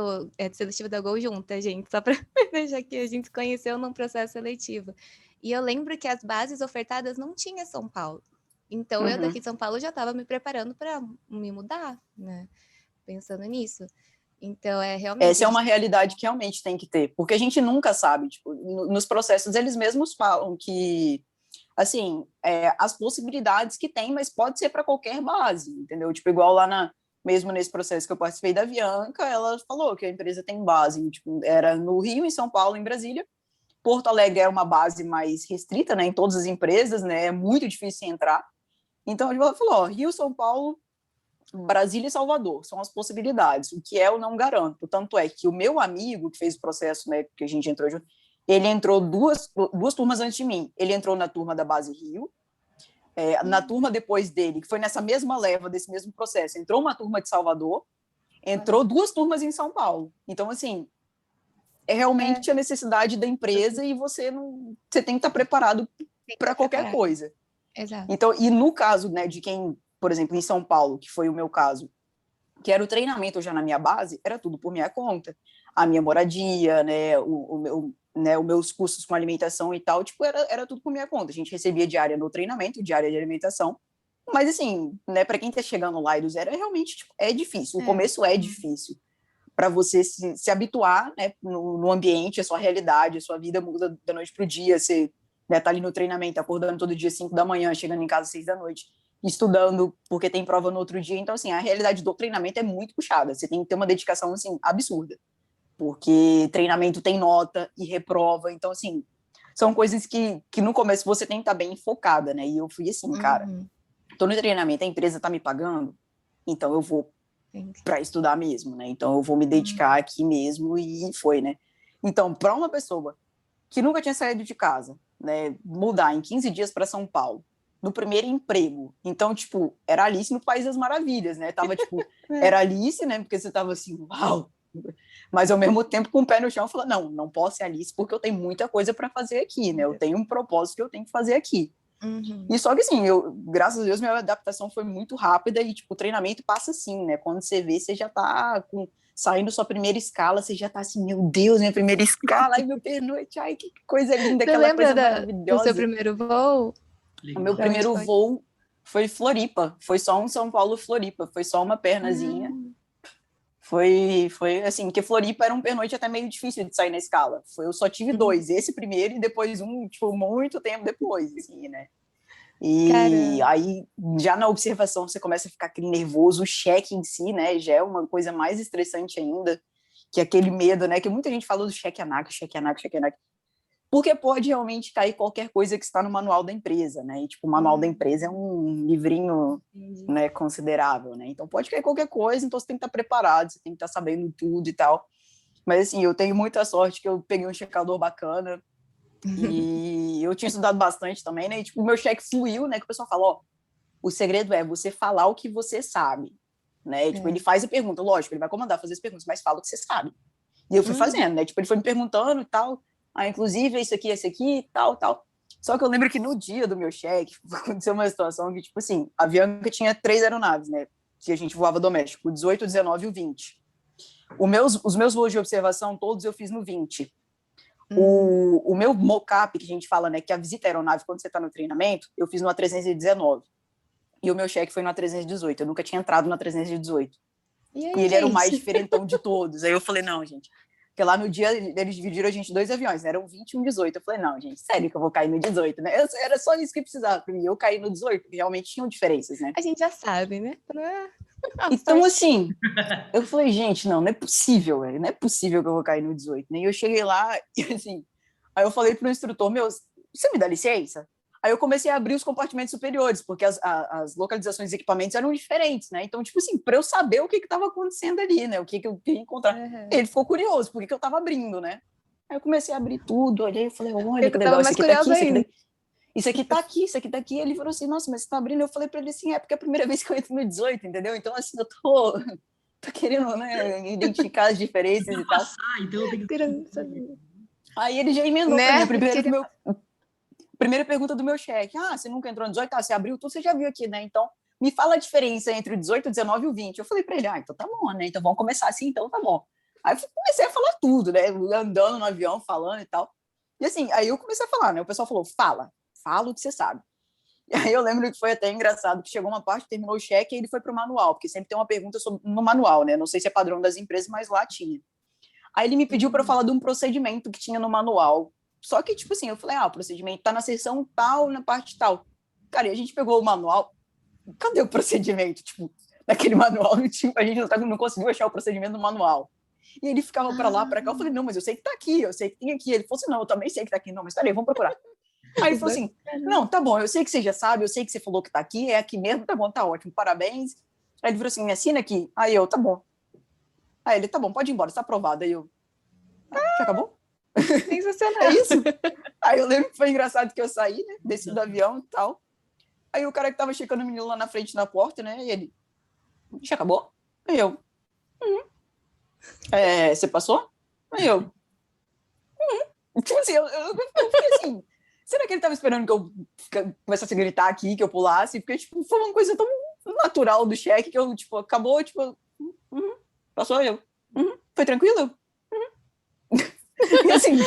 seletivo da Gol junto, gente, só para deixar que a gente se conheceu num processo seletivo. E eu lembro que as bases ofertadas não tinha São Paulo. Então, eu daqui de São Paulo já estava me preparando para me mudar, né? pensando nisso. Então, realmente... Essa é uma realidade que realmente tem que ter, porque a gente nunca sabe, tipo, nos processos eles mesmos falam que, assim, as possibilidades que tem, mas pode ser para qualquer base, entendeu? Tipo, igual lá mesmo nesse processo que eu participei da Avianca, ela falou que a empresa tem base, tipo, era no Rio, em São Paulo, em Brasília. Porto Alegre era uma base mais restrita, né, em todas as empresas, né, é muito difícil entrar. Então, ela falou, ó, Rio, São Paulo, Brasília e Salvador, são as possibilidades, o que eu não garanto. Tanto é que o meu amigo, que fez o processo, né, que a gente entrou junto, ele entrou duas turmas antes de mim. Ele entrou na turma da base Rio, na turma depois dele, que foi nessa mesma leva desse mesmo processo, entrou uma turma de Salvador, entrou 2 turmas em São Paulo. Então, assim, é realmente a necessidade da empresa e você tem que estar preparado para qualquer coisa. Exato. Então, e no caso, né, de quem, por exemplo, em São Paulo, que foi o meu caso, que era o treinamento já na minha base, era tudo por minha conta. A minha moradia, né, os meus custos com alimentação e tal, tipo, era tudo por minha conta. A gente recebia diária no treinamento, diária de alimentação. Mas, assim, né, para quem tá chegando lá e do zero, realmente, tipo, é difícil. O começo é difícil para você se habituar, né, no ambiente, a sua realidade, a sua vida muda da noite pro dia. Você, né, tá ali no treinamento, acordando todo dia 5 da manhã, chegando em casa 6 da noite, estudando porque tem prova no outro dia. Então, assim, a realidade do treinamento é muito puxada. Você tem que ter uma dedicação, assim, absurda. Porque treinamento tem nota e reprova. Então, assim, são coisas que no começo você tem que estar bem focada, né? E eu fui assim, cara, tô no treinamento, a empresa tá me pagando, então eu vou para estudar mesmo, né? Então eu vou me dedicar aqui mesmo e foi, né? Então, para uma pessoa que nunca tinha saído de casa, né, mudar em 15 dias para São Paulo, no primeiro emprego. Então, tipo, era Alice no País das Maravilhas, né? Tava, tipo, era Alice, né? Porque você tava assim, uau! Mas, ao mesmo tempo, com o pé no chão, falando, não posso ser Alice porque eu tenho muita coisa para fazer aqui, né? Eu tenho um propósito que eu tenho que fazer aqui. E só que, assim, graças a Deus, minha adaptação foi muito rápida e, tipo, o treinamento passa assim, né? Quando você vê, você já tá saindo sua primeira escala, você já tá assim, meu Deus, minha primeira escala, ai, meu pernoite, ai, que coisa linda, Você aquela coisa do seu primeiro voo? O meu primeiro voo foi Floripa, foi só um São Paulo-Floripa, foi só uma pernazinha. Foi assim, porque Floripa era um pernoite até meio difícil de sair na escala. Eu só tive 2, esse primeiro e depois um, tipo, muito tempo depois, assim, né? E aí, já na observação, você começa a ficar aquele nervoso, o cheque em si, né, já é uma coisa mais estressante ainda, que aquele medo, né, que muita gente falou do cheque ANAC, porque pode realmente cair qualquer coisa que está no manual da empresa, né, e, tipo, o manual da empresa é um livrinho, né, considerável, né, então pode cair qualquer coisa, então você tem que estar preparado, você tem que estar sabendo tudo e tal, mas, assim, eu tenho muita sorte que eu peguei um checador bacana, e eu tinha estudado bastante também, né? E, tipo, o meu cheque fluiu, né? Que o pessoal fala, ó, o segredo é você falar o que você sabe, né? Tipo, ele faz a pergunta, lógico, ele vai comandar fazer as perguntas, mas fala o que você sabe. E eu fui fazendo, né? Tipo, ele foi me perguntando e tal, inclusive, esse aqui, tal. Só que eu lembro que no dia do meu cheque, aconteceu uma situação que, tipo assim, a Avianca tinha 3 aeronaves, né? Que a gente voava doméstico, o 18, o 19 e o 20. Os meus voos de observação, todos eu fiz no 20. O meu mocap, que a gente fala, né, que a visita à aeronave quando você está no treinamento, eu fiz no A319. E o meu cheque foi no A318. Eu nunca tinha entrado no A318. E ele era o mais diferentão de todos. Aí eu falei, não, gente. Porque lá no dia eles dividiram a gente 2 aviões, né? Eram 20 e um 18. Eu falei, não, gente, sério que eu vou cair no 18, né? Era só isso que precisava para mim. Eu caí no 18, porque realmente tinham diferenças, né? A gente já sabe, né? Então, assim, eu falei, gente, não é possível, velho. Não é possível que eu vou cair no 18, né? E eu cheguei lá e, assim, aí eu falei pro instrutor, meu, você me dá licença? Aí eu comecei a abrir os compartimentos superiores, porque as localizações dos equipamentos eram diferentes, né? Então, tipo assim, para eu saber o que estava acontecendo ali, né? O que eu ia encontrar. Ele ficou curioso, porque que eu estava abrindo, né? Aí eu comecei a abrir tudo, olhei e falei, olha que legal, isso aqui tá aqui, isso aqui tá aqui. Ele falou assim, nossa, mas você tá abrindo? Eu falei para ele assim, porque é a primeira vez que eu entro no 18, entendeu? Então, assim, eu tô querendo, né, identificar as diferenças e tal. Então eu tenho que... Aí ele já emendou, né? Pra mim, primeira pergunta do meu cheque. Você nunca entrou no 18? Você abriu tudo, você já viu aqui, né? Então, me fala a diferença entre o 18, o 19 e o 20. Eu falei pra ele, então tá bom, né? Então vamos começar assim, então tá bom. Aí eu comecei a falar tudo, né? Andando no avião, falando e tal. E assim, aí eu comecei a falar, né? O pessoal falou, fala o que você sabe. E aí eu lembro que foi até engraçado, que chegou uma parte, terminou o cheque, e ele foi pro manual, porque sempre tem uma pergunta no manual, né? Não sei se é padrão das empresas, mas lá tinha. Aí ele me pediu para falar de um procedimento que tinha no manual. Só que, tipo assim, eu falei, o procedimento tá na seção tal, na parte tal. Cara, e a gente pegou o manual, cadê o procedimento? Tipo, naquele manual, a gente não conseguiu achar o procedimento no manual. E ele ficava para lá, para cá, eu falei, não, mas eu sei que tá aqui, eu sei que tem aqui. Ele falou assim, não, eu também sei que tá aqui. Não, mas peraí, vamos procurar. Aí ele falou assim, não, tá bom, eu sei que você já sabe, eu sei que você falou que tá aqui, é aqui mesmo, tá bom, tá ótimo, parabéns. Aí ele falou assim, me assina aqui. Aí eu, tá bom. Aí ele, tá bom, pode ir embora, está aprovado. Aí eu, já acabou? Sensacional. É isso? Aí eu lembro que foi engraçado que eu saí, né, desci do avião e tal. Aí o cara que tava checando o menino lá na frente na porta, né, e ele, já acabou? Aí eu, você passou? Aí eu, tipo assim, eu fiquei assim, será que ele tava esperando que eu começasse a gritar aqui, que eu pulasse? Porque, tipo, foi uma coisa tão natural do cheque que eu, tipo, acabou, tipo, passou, eu, foi tranquilo? E assim,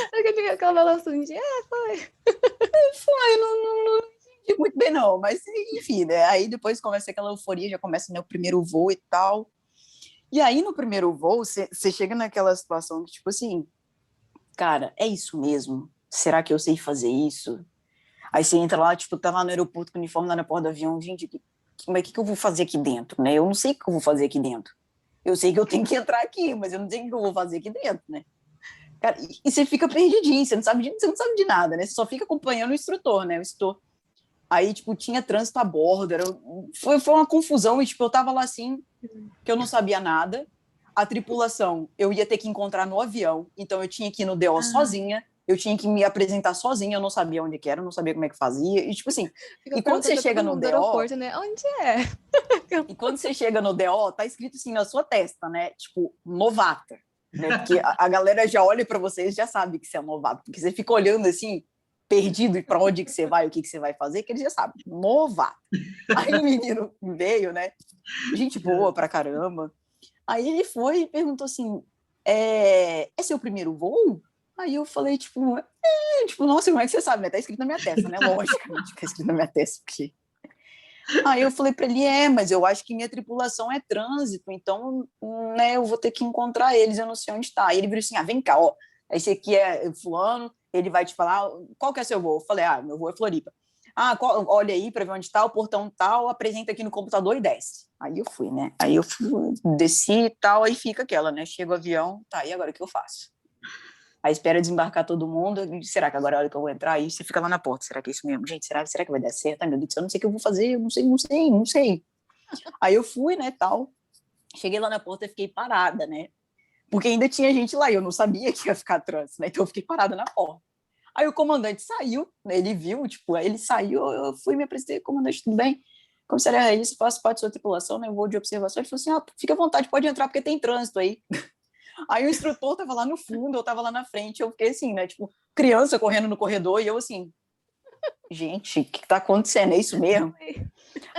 aquela balançando de, foi. Foi, não entendi muito bem não, mas enfim, né, aí depois começa aquela euforia, já começa, né, o primeiro voo e tal, e aí no primeiro voo, você chega naquela situação que, tipo assim, cara, é isso mesmo? Será que eu sei fazer isso? Aí você entra lá, tipo, tá lá no aeroporto com o uniforme lá na porta do avião, gente, mas o que eu vou fazer aqui dentro, né? Eu não sei o que eu vou fazer aqui dentro. Eu sei que eu tenho que entrar aqui, mas eu não sei o que eu vou fazer aqui dentro, né? Cara, e você fica perdidinho, você não sabe de nada, né? Você só fica acompanhando o instrutor, né? O instrutor. Aí, tipo, tinha trânsito a bordo, foi uma confusão, e, tipo, eu tava lá assim, que eu não sabia nada. A tripulação, eu ia ter que encontrar no avião, então eu tinha que ir no DO sozinha, eu tinha que me apresentar sozinha, eu não sabia onde que era, eu não sabia como é que fazia, e tipo assim, e quando você chega no DO... aeroporto, né? Onde é? E quando você chega no DO, tá escrito assim na sua testa, né? Tipo, novata, né? Porque a galera já olha para você e já sabe que você é novato, porque você fica olhando assim, perdido, e para onde que você vai, o que você vai fazer, que eles já sabem, novato. Aí o menino veio, né? Gente boa pra caramba. Aí ele foi e perguntou assim, é seu primeiro voo? Aí eu falei, tipo, nossa, como é que você sabe, né? Tá escrito na minha testa, né? Logicamente, tá escrito na minha testa, porque... Aí eu falei para ele, mas eu acho que minha tripulação é trânsito, então, né, eu vou ter que encontrar eles, eu não sei onde tá. Aí ele virou assim, vem cá, ó, esse aqui é fulano, ele vai te falar, qual que é seu voo? Eu falei, meu voo é Floripa. Olha aí para ver onde tá, o portão tal, apresenta aqui no computador e desce. Aí eu fui, né? Aí eu desci e tal, aí fica aquela, né? Chega o avião, tá, e agora o que eu faço? Aí espera desembarcar todo mundo, será que agora é a hora que eu vou entrar? Aí você fica lá na porta, será que é isso mesmo? Gente, será que vai dar certo? Ai, meu Deus do céu, eu não sei o que eu vou fazer, eu não sei. Aí eu fui, né, tal, cheguei lá na porta e fiquei parada, né? Porque ainda tinha gente lá, e eu não sabia que ia ficar trânsito, né? Então eu fiquei parada na porta. Aí o comandante saiu, né? Ele viu, tipo, aí ele saiu, eu fui me apresentei, comandante, tudo bem? Comissário Raíssa, faço parte da sua tripulação, né? Eu vou de observação. Ele falou assim, fica à vontade, pode entrar, porque tem trânsito aí. Aí o instrutor tava lá no fundo, eu tava lá na frente, eu fiquei assim, né? Tipo, criança correndo no corredor, e eu assim, gente, o que tá acontecendo? É isso mesmo?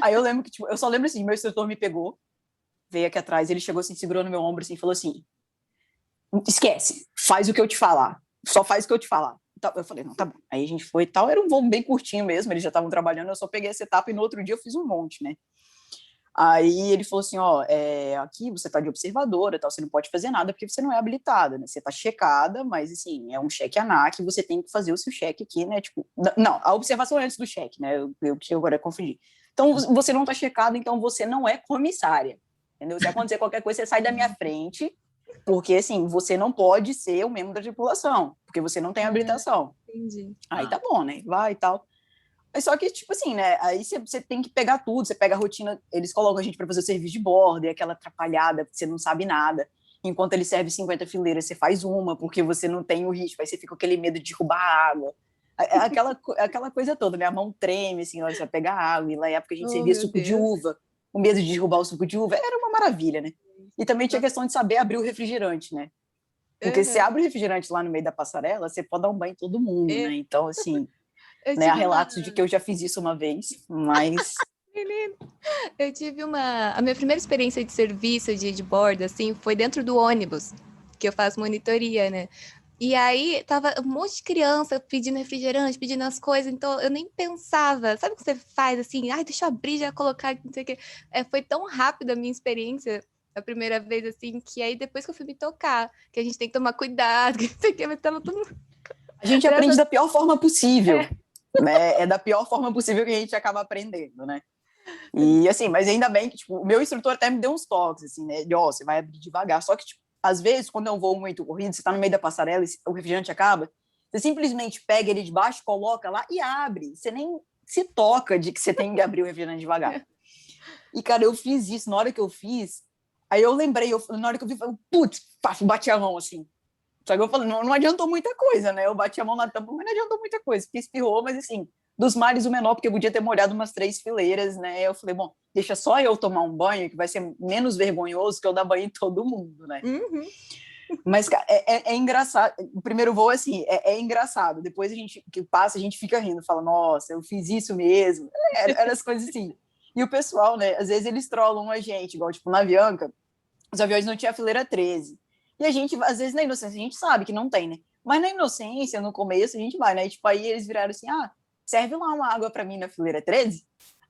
Aí eu lembro que, tipo, eu só lembro assim, meu instrutor me pegou, veio aqui atrás, ele chegou assim, segurou no meu ombro assim, falou assim, esquece, faz o que eu te falar, só faz o que eu te falar. Eu falei, não, tá bom. Aí a gente foi e tal, era um voo bem curtinho mesmo, eles já estavam trabalhando, eu só peguei essa etapa e no outro dia eu fiz um monte, né? Aí ele falou assim, aqui você tá de observadora, tal, você não pode fazer nada porque você não é habilitada, né? Você tá checada, mas assim, é um cheque ANAC, você tem que fazer o seu cheque aqui, né? Tipo, não, a observação é antes do cheque, né? Eu agora confundi. Então, você não tá checada, então você não é comissária, entendeu? Se acontecer qualquer coisa, você sai da minha frente, porque assim, você não pode ser um membro da tripulação, porque você não tem habilitação. Entendi. Aí tá bom, né? Vai e tal. Só que, tipo assim, né? Aí você tem que pegar tudo, você pega a rotina, eles colocam a gente para fazer o serviço de bordo, e aquela atrapalhada, você não sabe nada. Enquanto ele serve 50 fileiras, você faz uma, porque você não tem o risco, aí você fica com aquele medo de derrubar a água. Aquela coisa toda, né? A mão treme, assim, você vai pegar água, e lá na época a gente servia suco de uva, o medo de derrubar o suco de uva, era uma maravilha, né? E também tinha a questão de saber abrir o refrigerante, né? Porque se abre o refrigerante lá no meio da passarela, você pode dar um banho em todo mundo, né? Então, assim... Né, há relatos de que eu já fiz isso uma vez, mas... Menino, eu tive a minha primeira experiência de serviço de bordo, assim, foi dentro do ônibus, que eu faço monitoria, né? E aí, tava um monte de criança pedindo refrigerante, pedindo as coisas, então eu nem pensava. Sabe o que você faz, assim? Ai, deixa eu abrir, já colocar, não sei o quê. Foi tão rápida a minha experiência, a primeira vez, assim, que aí depois que eu fui me tocar, que a gente tem que tomar cuidado, que não sei o quê, mas tava tudo... A gente aprende da pior forma possível, né? É da pior forma possível que a gente acaba aprendendo, né? E assim, mas ainda bem que, tipo, o meu instrutor até me deu uns toques, assim, né? Ó, você vai abrir devagar. Só que, tipo, às vezes, quando é um voo muito corrido, você tá no meio da passarela e o refrigerante acaba, você simplesmente pega ele de baixo, coloca lá e abre. Você nem se toca de que você tem que abrir o refrigerante devagar. E, cara, eu fiz isso. Na hora que eu fiz, aí eu lembrei, na hora que eu vi, eu, putz, bati a mão, assim. Só que eu falei, não adiantou muita coisa, né? Eu bati a mão na tampa, mas não adiantou muita coisa, porque espirrou, mas assim, dos males o menor, porque eu podia ter molhado umas 3 fileiras, né? Eu falei, bom, deixa só eu tomar um banho, que vai ser menos vergonhoso que eu dar banho em todo mundo, né? Uhum. Mas, cara, é engraçado. O primeiro voo, assim, é engraçado. Depois a gente, que passa, a gente fica rindo, fala, nossa, eu fiz isso mesmo. Era as coisas assim. E o pessoal, né, às vezes eles trollam a gente, igual, tipo, na Avianca, os aviões não tinham a fileira 13. E a gente, às vezes, na inocência, a gente sabe que não tem, né? Mas na inocência, no começo, a gente vai, né? E, tipo, aí eles viraram assim, serve lá uma água para mim na fileira 13?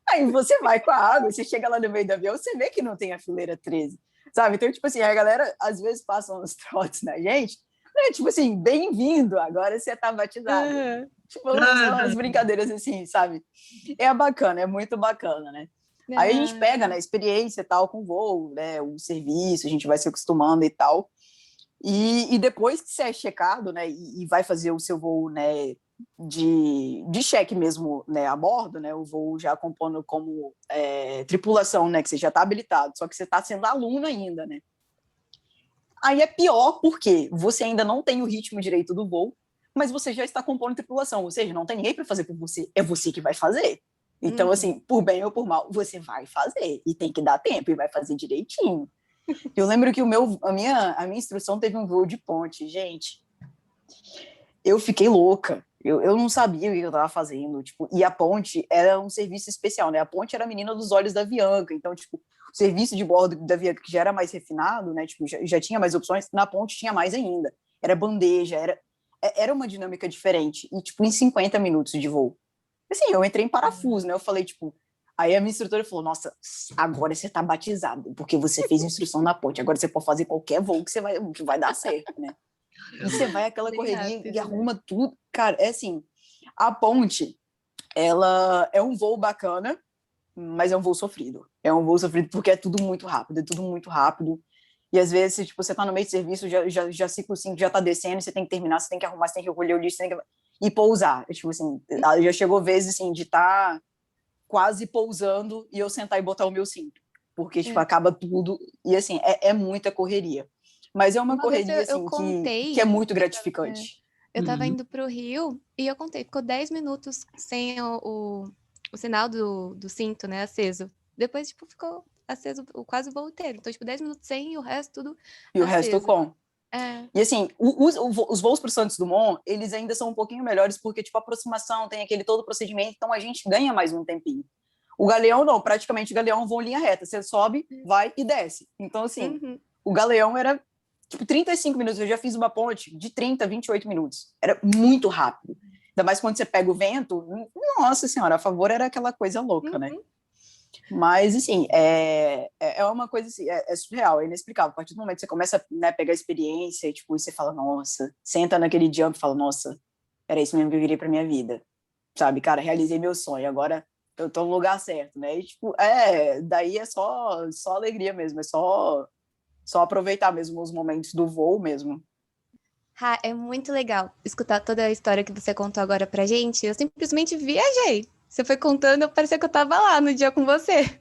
Aí você vai com a água, você chega lá no meio do avião, você vê que não tem a fileira 13, sabe? Então, tipo assim, a galera, às vezes, passa uns trotes na gente, né? Tipo assim, bem-vindo, agora você tá batizado. Uhum. Tipo, umas brincadeiras assim, sabe? É bacana, é muito bacana, né? Aí a gente pega, né, experiência e tal com o voo, né, o serviço, a gente vai se acostumando e tal. E depois que você é checado, né, e vai fazer o seu voo, né, de cheque mesmo, né, a bordo, né, o voo já compondo como tripulação, né, que você já está habilitado, só que você está sendo aluno ainda, né. Aí é pior porque você ainda não tem o ritmo direito do voo, mas você já está compondo tripulação, ou seja, não tem ninguém para fazer por você, é você que vai fazer. Então, assim, por bem ou por mal, você vai fazer, e tem que dar tempo, e vai fazer direitinho. Eu lembro que a minha instrução teve um voo de ponte, gente. Eu fiquei louca. Eu não sabia o que eu estava fazendo. Tipo, e a ponte era um serviço especial, né? A ponte era a menina dos olhos da Avianca. Então, tipo, o serviço de bordo da Avianca, que já era mais refinado, né? Tipo, já tinha mais opções. Na ponte tinha mais ainda. Era bandeja, era uma dinâmica diferente. E, tipo, em 50 minutos de voo. Assim, eu entrei em parafuso, né? Eu falei, tipo... Aí a minha instrutora falou, nossa, agora você tá batizado, porque você fez instrução na ponte, agora você pode fazer qualquer voo que vai dar certo, né? E você vai aquela Bem correria rápido, e arruma tudo. Cara, é assim, a ponte, ela é um voo bacana, mas é um voo sofrido. É um voo sofrido porque é tudo muito rápido, é tudo muito rápido. E às vezes, tipo, você tá no meio de serviço, já ciclo 5 já tá descendo, você tem que terminar, você tem que arrumar, você tem que recolher o lixo, você tem que... E pousar. Tipo assim, já chegou vezes, assim, de estar quase pousando e eu sentar e botar o meu cinto. Porque, tipo, acaba tudo. E, assim, é muita correria. Mas é uma correria, eu assim, que é contei, muito gratificante. eu tava indo pro Rio e eu contei, ficou 10 minutos sem o sinal do cinto, né, aceso. Depois, tipo, ficou aceso quase o voo inteiro. Então, tipo, 10 minutos sem e o resto tudo E o resto aceso. com. E assim, os voos para o Santos Dumont, eles ainda são um pouquinho melhores, porque, tipo, a aproximação tem aquele todo procedimento, então a gente ganha mais um tempinho. O Galeão, não, praticamente o Galeão voa em linha reta. Você sobe, vai e desce. Então, assim, o Galeão era, tipo, 35 minutos. Eu já fiz uma ponte de 30, 28 minutos. Era muito rápido. Ainda mais quando você pega o vento. Nossa Senhora, a favor era aquela coisa louca, né? Mas, assim, é uma coisa assim, é surreal, é inexplicável. A partir do momento que você começa, né, a pegar a experiência, tipo, e você fala, nossa, senta naquele jump e fala, nossa, era isso mesmo que eu queria pra minha vida. Sabe, cara, realizei meu sonho, agora eu tô no lugar certo, né? E, tipo, daí é só alegria mesmo, é só aproveitar mesmo os momentos do voo mesmo. É muito legal escutar toda a história que você contou agora pra gente. Eu simplesmente viajei. Você foi contando, parecia que eu tava lá no dia com você.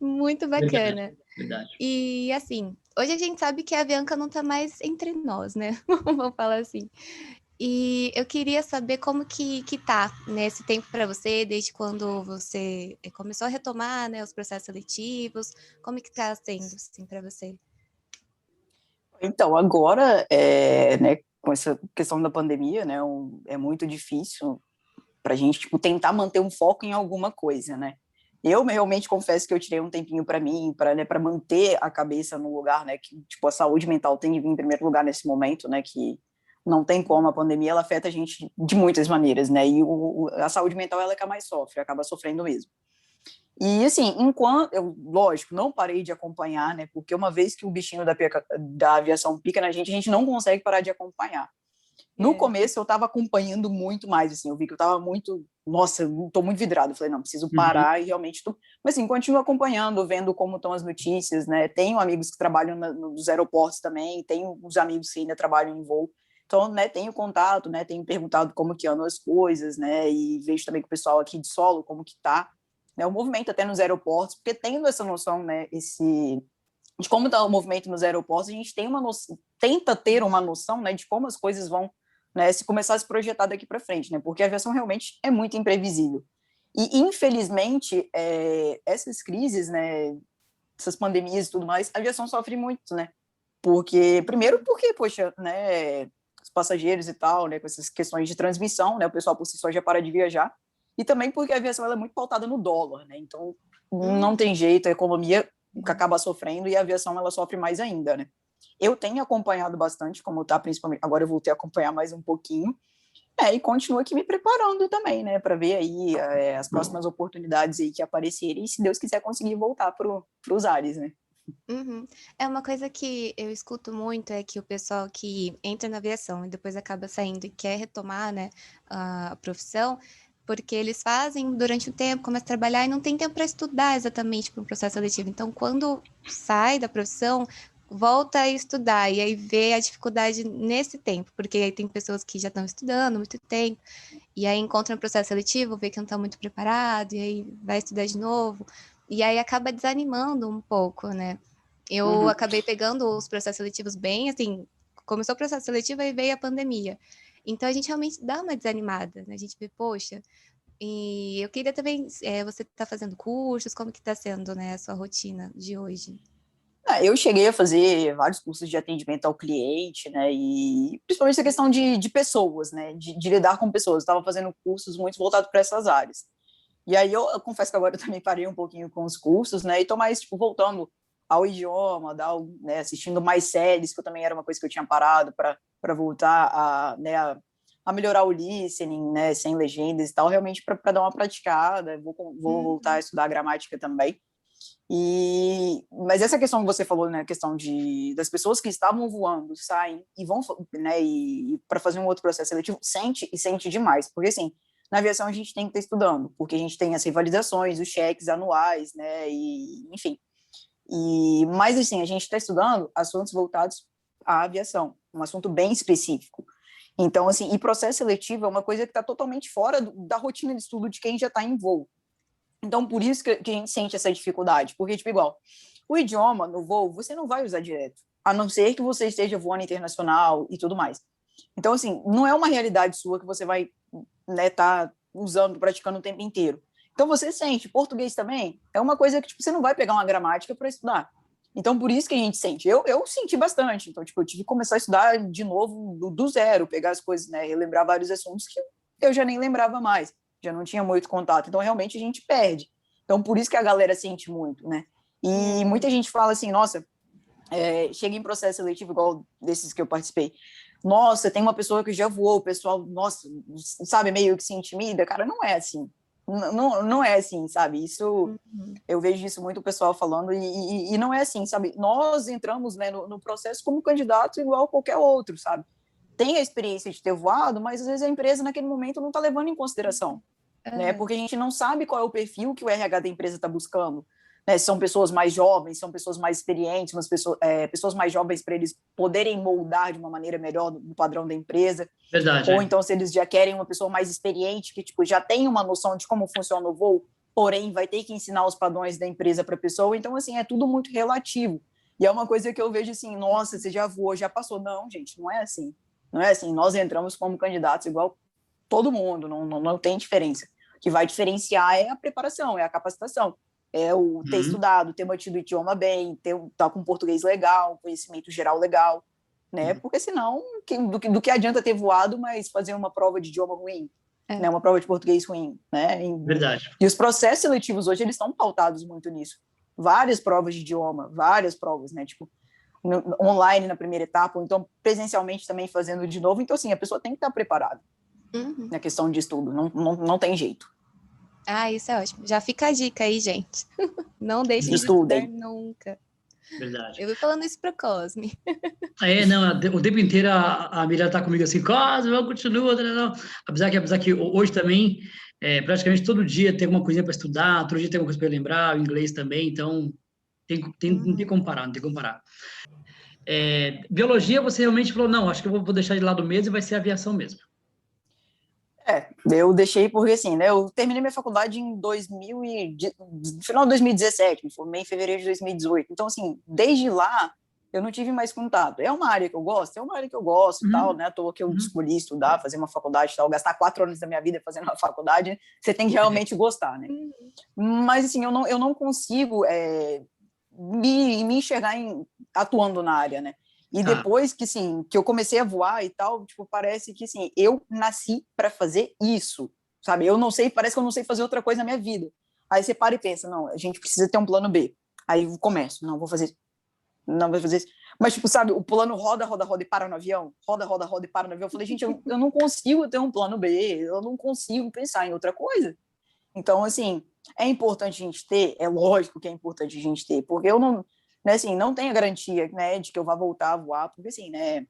Muito bacana. Verdade. E assim, hoje a gente sabe que a Avianca não tá mais entre nós, né? Vamos falar assim. E eu queria saber como que tá nesse tempo para você, desde quando você começou a retomar, né, os processos seletivos, como que tá sendo, assim, para você? Então, agora, né, com essa questão da pandemia, né, é muito difícil para a gente, tipo, tentar manter um foco em alguma coisa, né? Eu realmente confesso que eu tirei um tempinho para mim, para manter a cabeça no lugar, né, que tipo a saúde mental tem que vir em primeiro lugar nesse momento, né, que não tem como, a pandemia ela afeta a gente de muitas maneiras, né, e a saúde mental ela é que a mais sofre, acaba sofrendo mesmo. E assim, enquanto eu, lógico, não parei de acompanhar, né, porque uma vez que o bichinho da aviação pica na gente, a gente não consegue parar de acompanhar. No começo eu estava acompanhando muito mais, assim, eu vi que eu estava muito, nossa, eu tô muito vidrado, eu falei, não, preciso parar e realmente mas assim, continuo acompanhando, vendo como estão as notícias, né, tenho amigos que trabalham nos aeroportos também, tenho uns amigos que ainda trabalham em voo, então, né, tenho contato, né, tenho perguntado como que andam as coisas, né, e vejo também com o pessoal aqui de solo, como que tá, né, o movimento até nos aeroportos, porque tendo essa noção, né, de como está o movimento nos aeroportos, a gente tem tenta ter uma noção, né, de como as coisas vão, né, se começar a se projetar daqui para frente, né, porque a aviação realmente é muito imprevisível. E, infelizmente, essas crises, né, essas pandemias e tudo mais, a aviação sofre muito, né, primeiro porque, poxa, né, os passageiros e tal, né, com essas questões de transmissão, né, o pessoal por si só já para de viajar, e também porque a aviação ela é muito pautada no dólar, né, então não tem jeito, a economia acaba sofrendo e a aviação ela sofre mais ainda, né. Eu tenho acompanhado bastante, como tá, principalmente, agora eu voltei a acompanhar mais um pouquinho, e continuo aqui me preparando também, né, para ver aí as próximas oportunidades aí que aparecerem e, se Deus quiser, conseguir voltar para os ares, né. Uhum. É uma coisa que eu escuto muito, é que o pessoal que entra na aviação e depois acaba saindo e quer retomar, né, a profissão, porque eles fazem durante o tempo, começam a trabalhar e não tem tempo para estudar exatamente para um processo seletivo. Então, quando sai da profissão, volta a estudar e aí vê a dificuldade nesse tempo, porque aí tem pessoas que já estão estudando há muito tempo e aí encontra um processo seletivo, vê que não está muito preparado e aí vai estudar de novo e aí acaba desanimando um pouco, né? Eu acabei pegando os processos seletivos bem, assim, começou o processo seletivo e veio a pandemia. Então, a gente realmente dá uma desanimada, né? A gente vê, poxa, e eu queria também, você está fazendo cursos, como que está sendo, né, a sua rotina de hoje? Eu cheguei a fazer vários cursos de atendimento ao cliente, né, e principalmente essa questão de pessoas, né, de lidar com pessoas. Estava fazendo cursos muito voltados para essas áreas. E aí eu confesso que agora eu também parei um pouquinho com os cursos, né, e tô mais, tipo, voltando ao idioma, né, assistindo mais séries, que eu também era uma coisa que eu tinha parado para voltar né, a melhorar o listening, né, sem legendas e tal, realmente para dar uma praticada. Vou voltar a estudar gramática também. Mas essa questão que você falou, né, a questão das pessoas que estavam voando, saem e vão, né, e para fazer um outro processo seletivo, sente demais, porque assim, na aviação a gente tem que estar estudando, porque a gente tem as rivalizações, os cheques anuais, né, e enfim. Mas assim, a gente está estudando assuntos voltados à aviação, um assunto bem específico. Então, assim, e processo seletivo é uma coisa que está totalmente fora da rotina de estudo de quem já está em voo. Então, por isso que a gente sente essa dificuldade, porque, tipo, igual, o idioma no voo, você não vai usar direto, a não ser que você esteja voando internacional e tudo mais. Então, assim, não é uma realidade sua que você vai, né, tá usando, praticando o tempo inteiro. Então, você sente. Português também é uma coisa que, tipo, você não vai pegar uma gramática para estudar. Então, por isso que a gente sente. Eu senti bastante. Então, tipo, eu tive que começar a estudar de novo do zero, pegar as coisas, né, relembrar vários assuntos que eu já nem lembrava mais, já não tinha muito contato. Então, realmente, a gente perde. Então, por isso que a galera sente muito, né? E muita gente fala assim, nossa, chega em processo seletivo igual desses que eu participei. Nossa, tem uma pessoa que já voou, o pessoal, nossa, sabe, meio que se intimida. Cara, não é assim. Não é assim, sabe? Isso, eu vejo isso muito o pessoal falando e não é assim, sabe? Nós entramos, né, no processo como candidato igual qualquer outro, sabe? Tem a experiência de ter voado, mas às vezes a empresa naquele momento não está levando em consideração, né? Porque a gente não sabe qual é o perfil que o RH da empresa está buscando. Né, são pessoas mais jovens, são pessoas mais experientes, pessoas mais jovens para eles poderem moldar de uma maneira melhor no padrão da empresa. Verdade. Ou então, se eles já querem uma pessoa mais experiente, que tipo, já tem uma noção de como funciona o voo, porém vai ter que ensinar os padrões da empresa para a pessoa. Então, assim, é tudo muito relativo. E é uma coisa que eu vejo assim, nossa, você já voou, já passou. Não, gente, não é assim. Não é assim. Nós entramos como candidatos igual todo mundo, não tem diferença. O que vai diferenciar é a preparação, é a capacitação. É o ter estudado, ter mantido o idioma bem, estar com português legal, conhecimento geral legal, né? Porque senão, do que adianta ter voado, mas fazer uma prova de idioma ruim, né? Uma prova de português ruim, né? Verdade. E os processos seletivos hoje, eles estão pautados muito nisso. Várias provas de idioma, várias provas, né? Tipo, online na primeira etapa, ou então presencialmente também fazendo de novo. Então, assim, a pessoa tem que estar preparada na questão de estudo, não tem jeito. Ah, isso é ótimo. Já fica a dica aí, gente. Não deixem de Estudem. estudar nunca. Verdade. Eu vou falando isso pro Cosme. Não, o tempo inteiro a Miriam tá comigo assim, Cosme, eu continuo, não. Apesar que hoje também, praticamente todo dia tem alguma coisinha para estudar, outro dia tem alguma coisa para lembrar, o inglês também, então não tem como parar, não tem como parar. Biologia, você realmente falou, não, acho que eu vou deixar de lado mesmo e vai ser aviação mesmo. Eu deixei porque, assim, né, eu terminei minha faculdade em no final de 2017, me formei em fevereiro de 2018. Então, assim, desde lá, eu não tive mais contato. É uma área que eu gosto? É uma área que eu gosto, tal, né? À toa que eu escolhi estudar, fazer uma faculdade, tal, gastar 4 anos da minha vida fazendo uma faculdade, você tem que realmente gostar, né? Mas, assim, eu não consigo me enxergar atuando na área, né? E depois que, assim, que eu comecei a voar e tal, tipo, parece que, assim, eu nasci para fazer isso, sabe? Parece que eu não sei fazer outra coisa na minha vida. Aí você para e pensa, não, a gente precisa ter um plano B. Aí eu começo, não, vou fazer isso. Não, vou fazer isso. Mas, tipo, sabe, o plano roda e para no avião, roda e para no avião. Eu falei, gente, eu não consigo ter um plano B, eu não consigo pensar em outra coisa. Então, assim, é importante a gente ter, é lógico que é importante a gente ter, porque eu não, né, assim, não tenho a garantia, né, de que eu vá voltar a voar, porque, assim, né,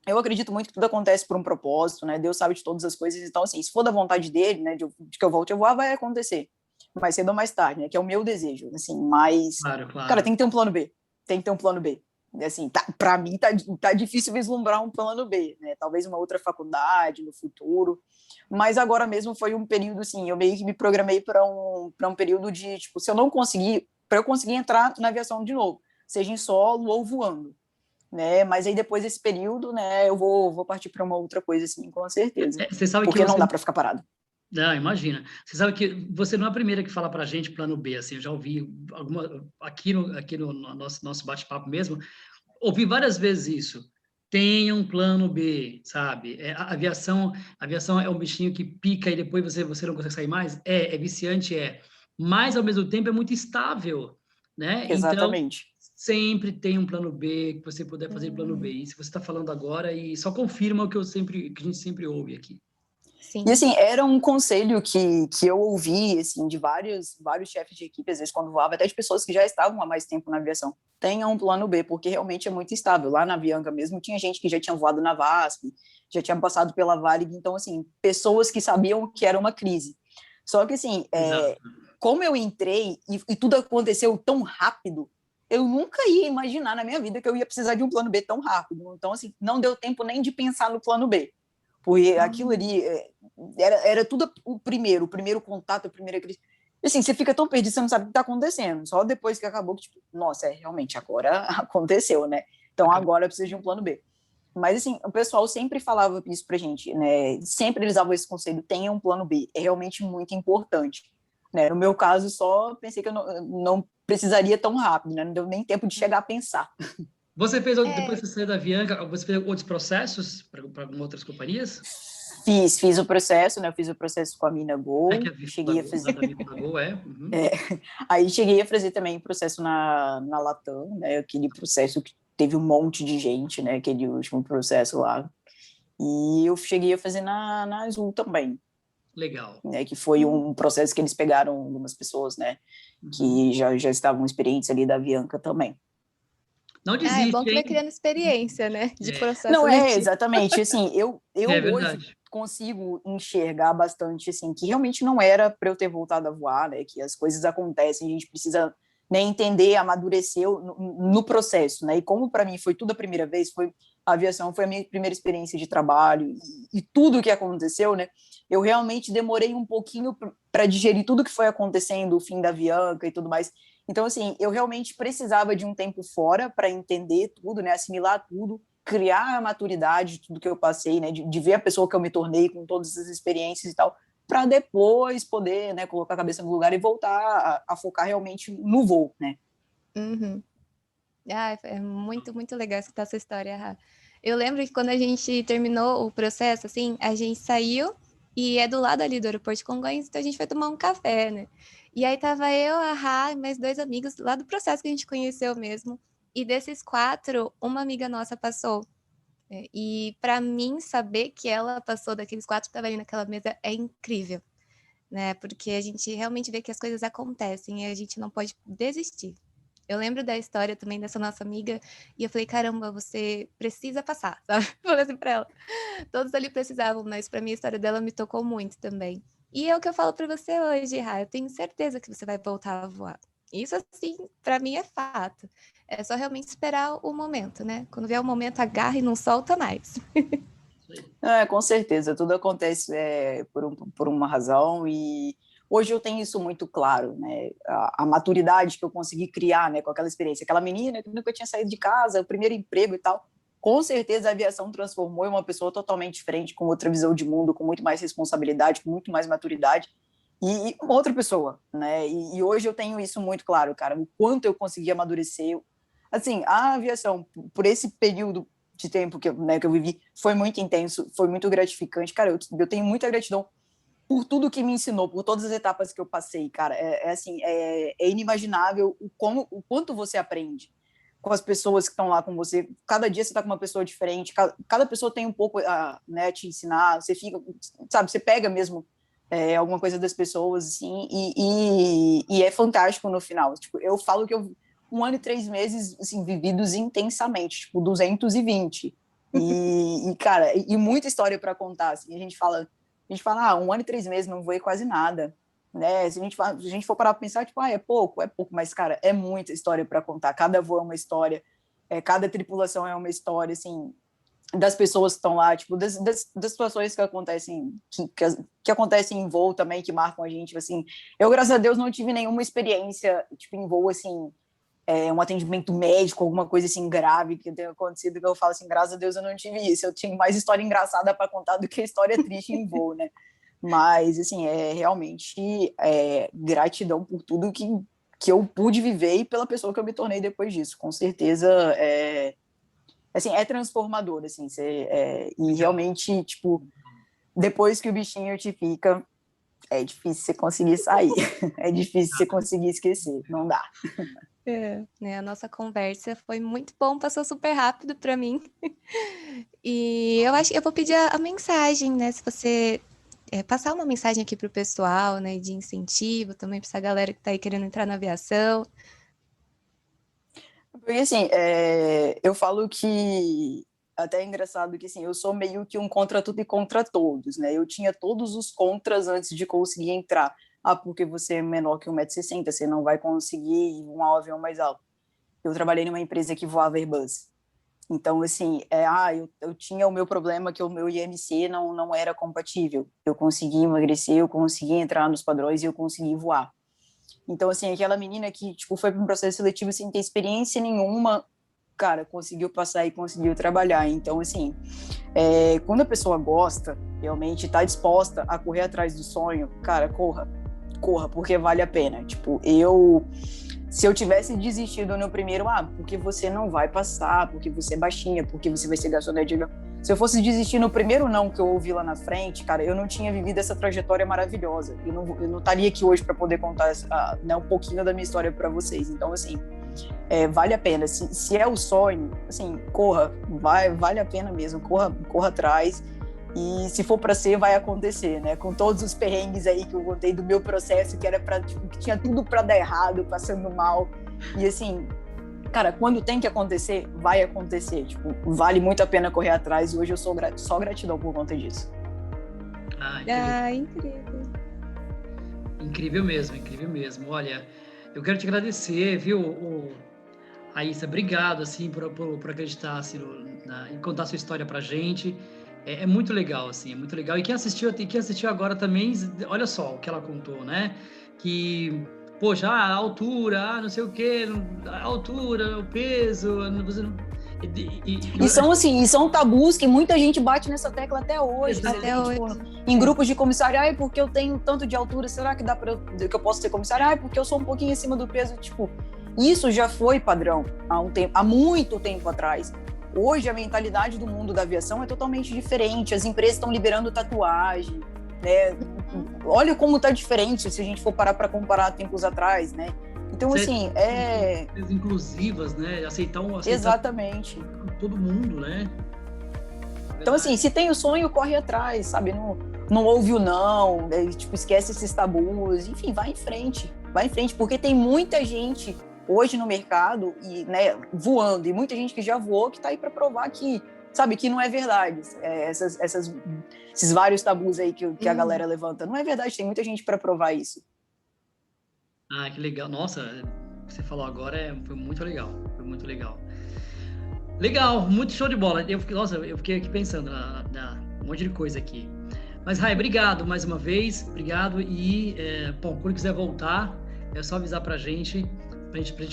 eu acredito muito que tudo acontece por um propósito, né, Deus sabe de todas as coisas, então, assim, se for da vontade dele, né, de que eu volte a voar, vai acontecer, mais cedo ou mais tarde, né, que é o meu desejo, assim, mas, Claro. cara, tem que ter um plano B, tem que ter um plano B. Assim, para mim tá difícil vislumbrar um plano B, né? Talvez uma outra faculdade no futuro, mas agora mesmo foi um período assim, eu meio que me programei para um período de, tipo, se eu não conseguir, para eu conseguir entrar na aviação de novo, seja em solo ou voando, né? Mas aí depois desse período, né, eu vou partir para uma outra coisa assim, com certeza. Você sabe porque que não dá para ficar parado. Não, imagina. Você sabe que você não é a primeira que fala para a gente plano B, assim, eu já ouvi aqui no nosso bate-papo mesmo, ouvi várias vezes isso. Tenha um plano B, sabe? A aviação é um bichinho que pica e depois você não consegue sair mais. É viciante, mas ao mesmo tempo é muito estável, né? Então, Exatamente. sempre tem um plano B que você puder fazer plano B. E se você está falando agora, e só confirma o que a gente sempre ouve aqui. Sim. E, assim, era um conselho que eu ouvi, assim, de vários chefes de equipe, às vezes, quando voava, até de pessoas que já estavam há mais tempo na aviação. Tenha um plano B, porque realmente é muito instável. Lá na Avianca mesmo, tinha gente que já tinha voado na VASP, já tinha passado pela Varig, então, assim, pessoas que sabiam que era uma crise. Só que, assim, como eu entrei e tudo aconteceu tão rápido, eu nunca ia imaginar na minha vida que eu ia precisar de um plano B tão rápido. Então, assim, não deu tempo nem de pensar no plano B. Porque aquilo ali era tudo o primeiro contato, a primeira crise. Assim, você fica tão perdido, você não sabe o que está acontecendo. Só depois que acabou que, tipo, nossa, realmente, agora aconteceu, né? Então, agora eu preciso de um plano B. Mas, assim, o pessoal sempre falava isso pra gente, né? Sempre eles davam esse conselho, tenha um plano B. É realmente muito importante. Né? No meu caso, só pensei que eu não precisaria tão rápido, né? Não deu nem tempo de chegar a pensar. Você fez, depois de sair da Avianca, você fez outros processos para outras companhias? Fiz o processo, né? Eu fiz o processo com a Mina Gol. Cheguei a fazer. Aí cheguei a fazer também processo na Latam, né? Aquele processo que teve um monte de gente, né? Aquele último processo lá. E eu cheguei a fazer na Azul também. Legal. Né? Que foi um processo que eles pegaram algumas pessoas, né? Que já estavam experientes ali da Avianca também. Não desiste, é bom que vai criando experiência, né? De processo Não, seletivo. exatamente. Assim, eu hoje consigo enxergar bastante, assim, que realmente não era para eu ter voltado a voar, né? Que as coisas acontecem, a gente precisa, né, entender, amadurecer no processo, né? E como para mim foi tudo a primeira vez, a aviação foi a minha primeira experiência de trabalho e tudo o que aconteceu, né? Eu realmente demorei um pouquinho para digerir tudo que foi acontecendo, o fim da Avianca e tudo mais. Então, assim, eu realmente precisava de um tempo fora para entender tudo, né, assimilar tudo, criar a maturidade de tudo que eu passei, né, de ver a pessoa que eu me tornei com todas as experiências e tal, para depois poder, né, colocar a cabeça no lugar e voltar a focar realmente no voo, né. Uhum. É muito, muito legal escutar essa história, Rá. Eu lembro que quando a gente terminou o processo, assim, a gente saiu E é do lado ali do aeroporto de Congonhas, então a gente foi tomar um café, né? E aí tava eu, a Rá e mais 2 amigos lá do processo que a gente conheceu mesmo. E desses 4, uma amiga nossa passou. E para mim, saber que ela passou daqueles 4 que estavam ali naquela mesa é incrível, né? Porque a gente realmente vê que as coisas acontecem e a gente não pode desistir. Eu lembro da história também dessa nossa amiga e eu falei, caramba, você precisa passar, sabe? Falei assim pra ela. Todos ali precisavam, mas para mim a história dela me tocou muito também. E é o que eu falo para você hoje, Ra, eu tenho certeza que você vai voltar a voar. Isso, assim, para mim é fato. É só realmente esperar o momento, né? Quando vier o momento, agarra e não solta mais. Com certeza, tudo acontece por uma razão e hoje eu tenho isso muito claro, né? A maturidade que eu consegui criar, né, com aquela experiência. Aquela menina que nunca tinha saído de casa, o primeiro emprego e tal, com certeza a aviação transformou em uma pessoa totalmente diferente, com outra visão de mundo, com muito mais responsabilidade, com muito mais maturidade e uma outra pessoa, né? E hoje eu tenho isso muito claro, cara, o quanto eu consegui amadurecer. Assim, a aviação, por esse período de tempo que eu vivi, foi muito intenso, foi muito gratificante. Cara, eu tenho muita gratidão por tudo que me ensinou, por todas as etapas que eu passei, cara. É inimaginável o quanto você aprende com as pessoas que estão lá com você. Cada dia você está com uma pessoa diferente, cada pessoa tem um pouco a, né, te ensinar, você fica, sabe, você pega mesmo alguma coisa das pessoas, assim, e é fantástico no final. Tipo, eu falo que 1 ano e 3 meses, assim, vividos intensamente, tipo, 220. Cara, e muita história para contar, assim, a gente fala, 1 ano e 3 meses, não voei quase nada, né? Se a gente for parar para pensar, tipo, é pouco, mas, cara, é muita história para contar, cada voo é uma história, cada tripulação é uma história, assim, das pessoas que estão lá, tipo, das situações que acontecem, que acontecem em voo também, que marcam a gente, assim. Eu, graças a Deus, não tive nenhuma experiência, tipo, em voo, assim, um atendimento médico, alguma coisa assim grave que tenha acontecido, que eu falo assim, graças a Deus eu não tive isso, eu tinha mais história engraçada para contar do que história triste em voo, né? Mas, assim, realmente gratidão por tudo que eu pude viver e pela pessoa que eu me tornei depois disso, com certeza, assim, é transformador, assim, e realmente, tipo, depois que o bichinho te fica, é difícil você conseguir sair, é difícil você conseguir esquecer, não dá. Né, a nossa conversa foi muito bom, passou super rápido para mim. E eu acho que eu vou pedir a mensagem, né? Se você passar uma mensagem aqui para o pessoal, né? De incentivo também para essa galera que está aí querendo entrar na aviação. Porque, assim, eu falo que até é engraçado que, assim, eu sou meio que um contra tudo e contra todos, né? Eu tinha todos os contras antes de conseguir entrar. Porque você é menor que 1,60 m, você não vai conseguir um avião mais alto. Eu trabalhei numa empresa que voava Airbus. Então, assim, eu tinha o meu problema que o meu IMC não era compatível. Eu consegui emagrecer, eu consegui entrar nos padrões e eu consegui voar. Então, assim, aquela menina que, tipo, foi para um processo seletivo sem ter experiência nenhuma, cara, conseguiu passar e conseguiu trabalhar. Então, assim, quando a pessoa gosta, realmente está disposta a correr atrás do sonho, cara, corra, porque vale a pena. Tipo, se eu tivesse desistido no primeiro, porque você não vai passar, porque você é baixinha, porque você vai ser garçonete de avião. Se eu fosse desistir no primeiro não que eu ouvi lá na frente, cara, eu não tinha vivido essa trajetória maravilhosa. Eu não estaria aqui hoje para poder contar né, um pouquinho da minha história para vocês. Então, assim, vale a pena. Se é o sonho, assim, corra, vale a pena mesmo, corra atrás. E se for para ser, vai acontecer, né? Com todos os perrengues aí que eu contei do meu processo, que era que tinha tudo para dar errado, passando mal. E assim, cara, quando tem que acontecer, vai acontecer. Tipo, vale muito a pena correr atrás. E hoje eu sou só gratidão por conta disso. Incrível. Incrível mesmo. Olha, eu quero te agradecer, viu, Raíssa, obrigado, assim, por acreditar, assim, e contar sua história pra gente. É muito legal, assim, é muito legal. E quem assistiu agora também, olha só o que ela contou, né? Que, poxa, a altura, não sei o quê, a altura, o peso, você não... São tabus que muita gente bate nessa tecla até hoje. Tipo, em grupos de comissário, porque eu tenho tanto de altura, será que que eu posso ser comissário? Porque eu sou um pouquinho acima do peso. Tipo, isso já foi padrão há muito tempo atrás. Hoje a mentalidade do mundo da aviação é totalmente diferente. As empresas estão liberando tatuagem, né? Olha como está diferente se a gente for parar para comparar tempos atrás, né? Então, assim, inclusivas, né? Aceitar exatamente. Todo mundo, né? Então, assim, se tem o sonho, corre atrás, sabe? Não ouve o não, tipo, esquece esses tabus, enfim, vai em frente, porque tem muita gente hoje no mercado, e, né, voando, e muita gente que já voou, que está aí para provar que, sabe, que não é verdade. Esses vários tabus aí que a galera levanta, não é verdade, tem muita gente para provar isso. Ah, que legal. Nossa, o que você falou agora foi muito legal, Legal, muito show de bola. Eu fiquei aqui pensando um monte de coisa aqui. Mas, Rai, obrigado mais uma vez, obrigado. E, quando quiser voltar, é só avisar pra gente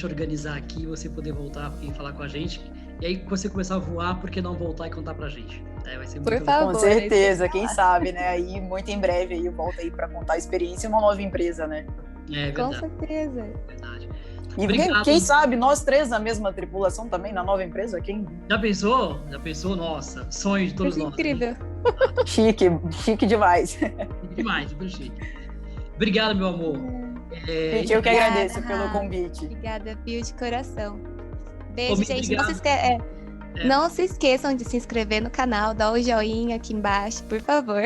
organizar aqui, você poder voltar e falar com a gente. E aí, quando você começar a voar, por que não voltar e contar pra gente? Vai ser muito favor, com certeza, quem sabe, né? Aí, muito em breve, aí eu volto aí pra contar a experiência em uma nova empresa, né? É verdade. Com certeza. Verdade. E quem sabe, nós três na mesma tripulação também, na nova empresa, Já pensou? Nossa, sonho de todos nós. Incrível. Chique demais. Chique demais, super chique. Obrigado, meu amor. Gente, eu que agradeço pelo convite. Obrigada, Pio, de coração. Beijo, gente. Obrigado. Não se esqueçam de se inscrever no canal, dar o joinha aqui embaixo, por favor.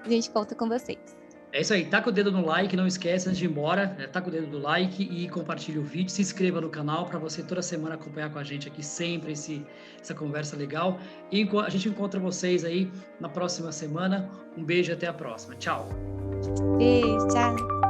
A gente conta com vocês. É isso aí, taca o dedo no like, não esquece antes de ir embora, taca o dedo no like e compartilhe o vídeo, se inscreva no canal para você toda semana acompanhar com a gente aqui sempre essa conversa legal. E a gente encontra vocês aí na próxima semana. Um beijo e até a próxima. Tchau. Beijo, tchau.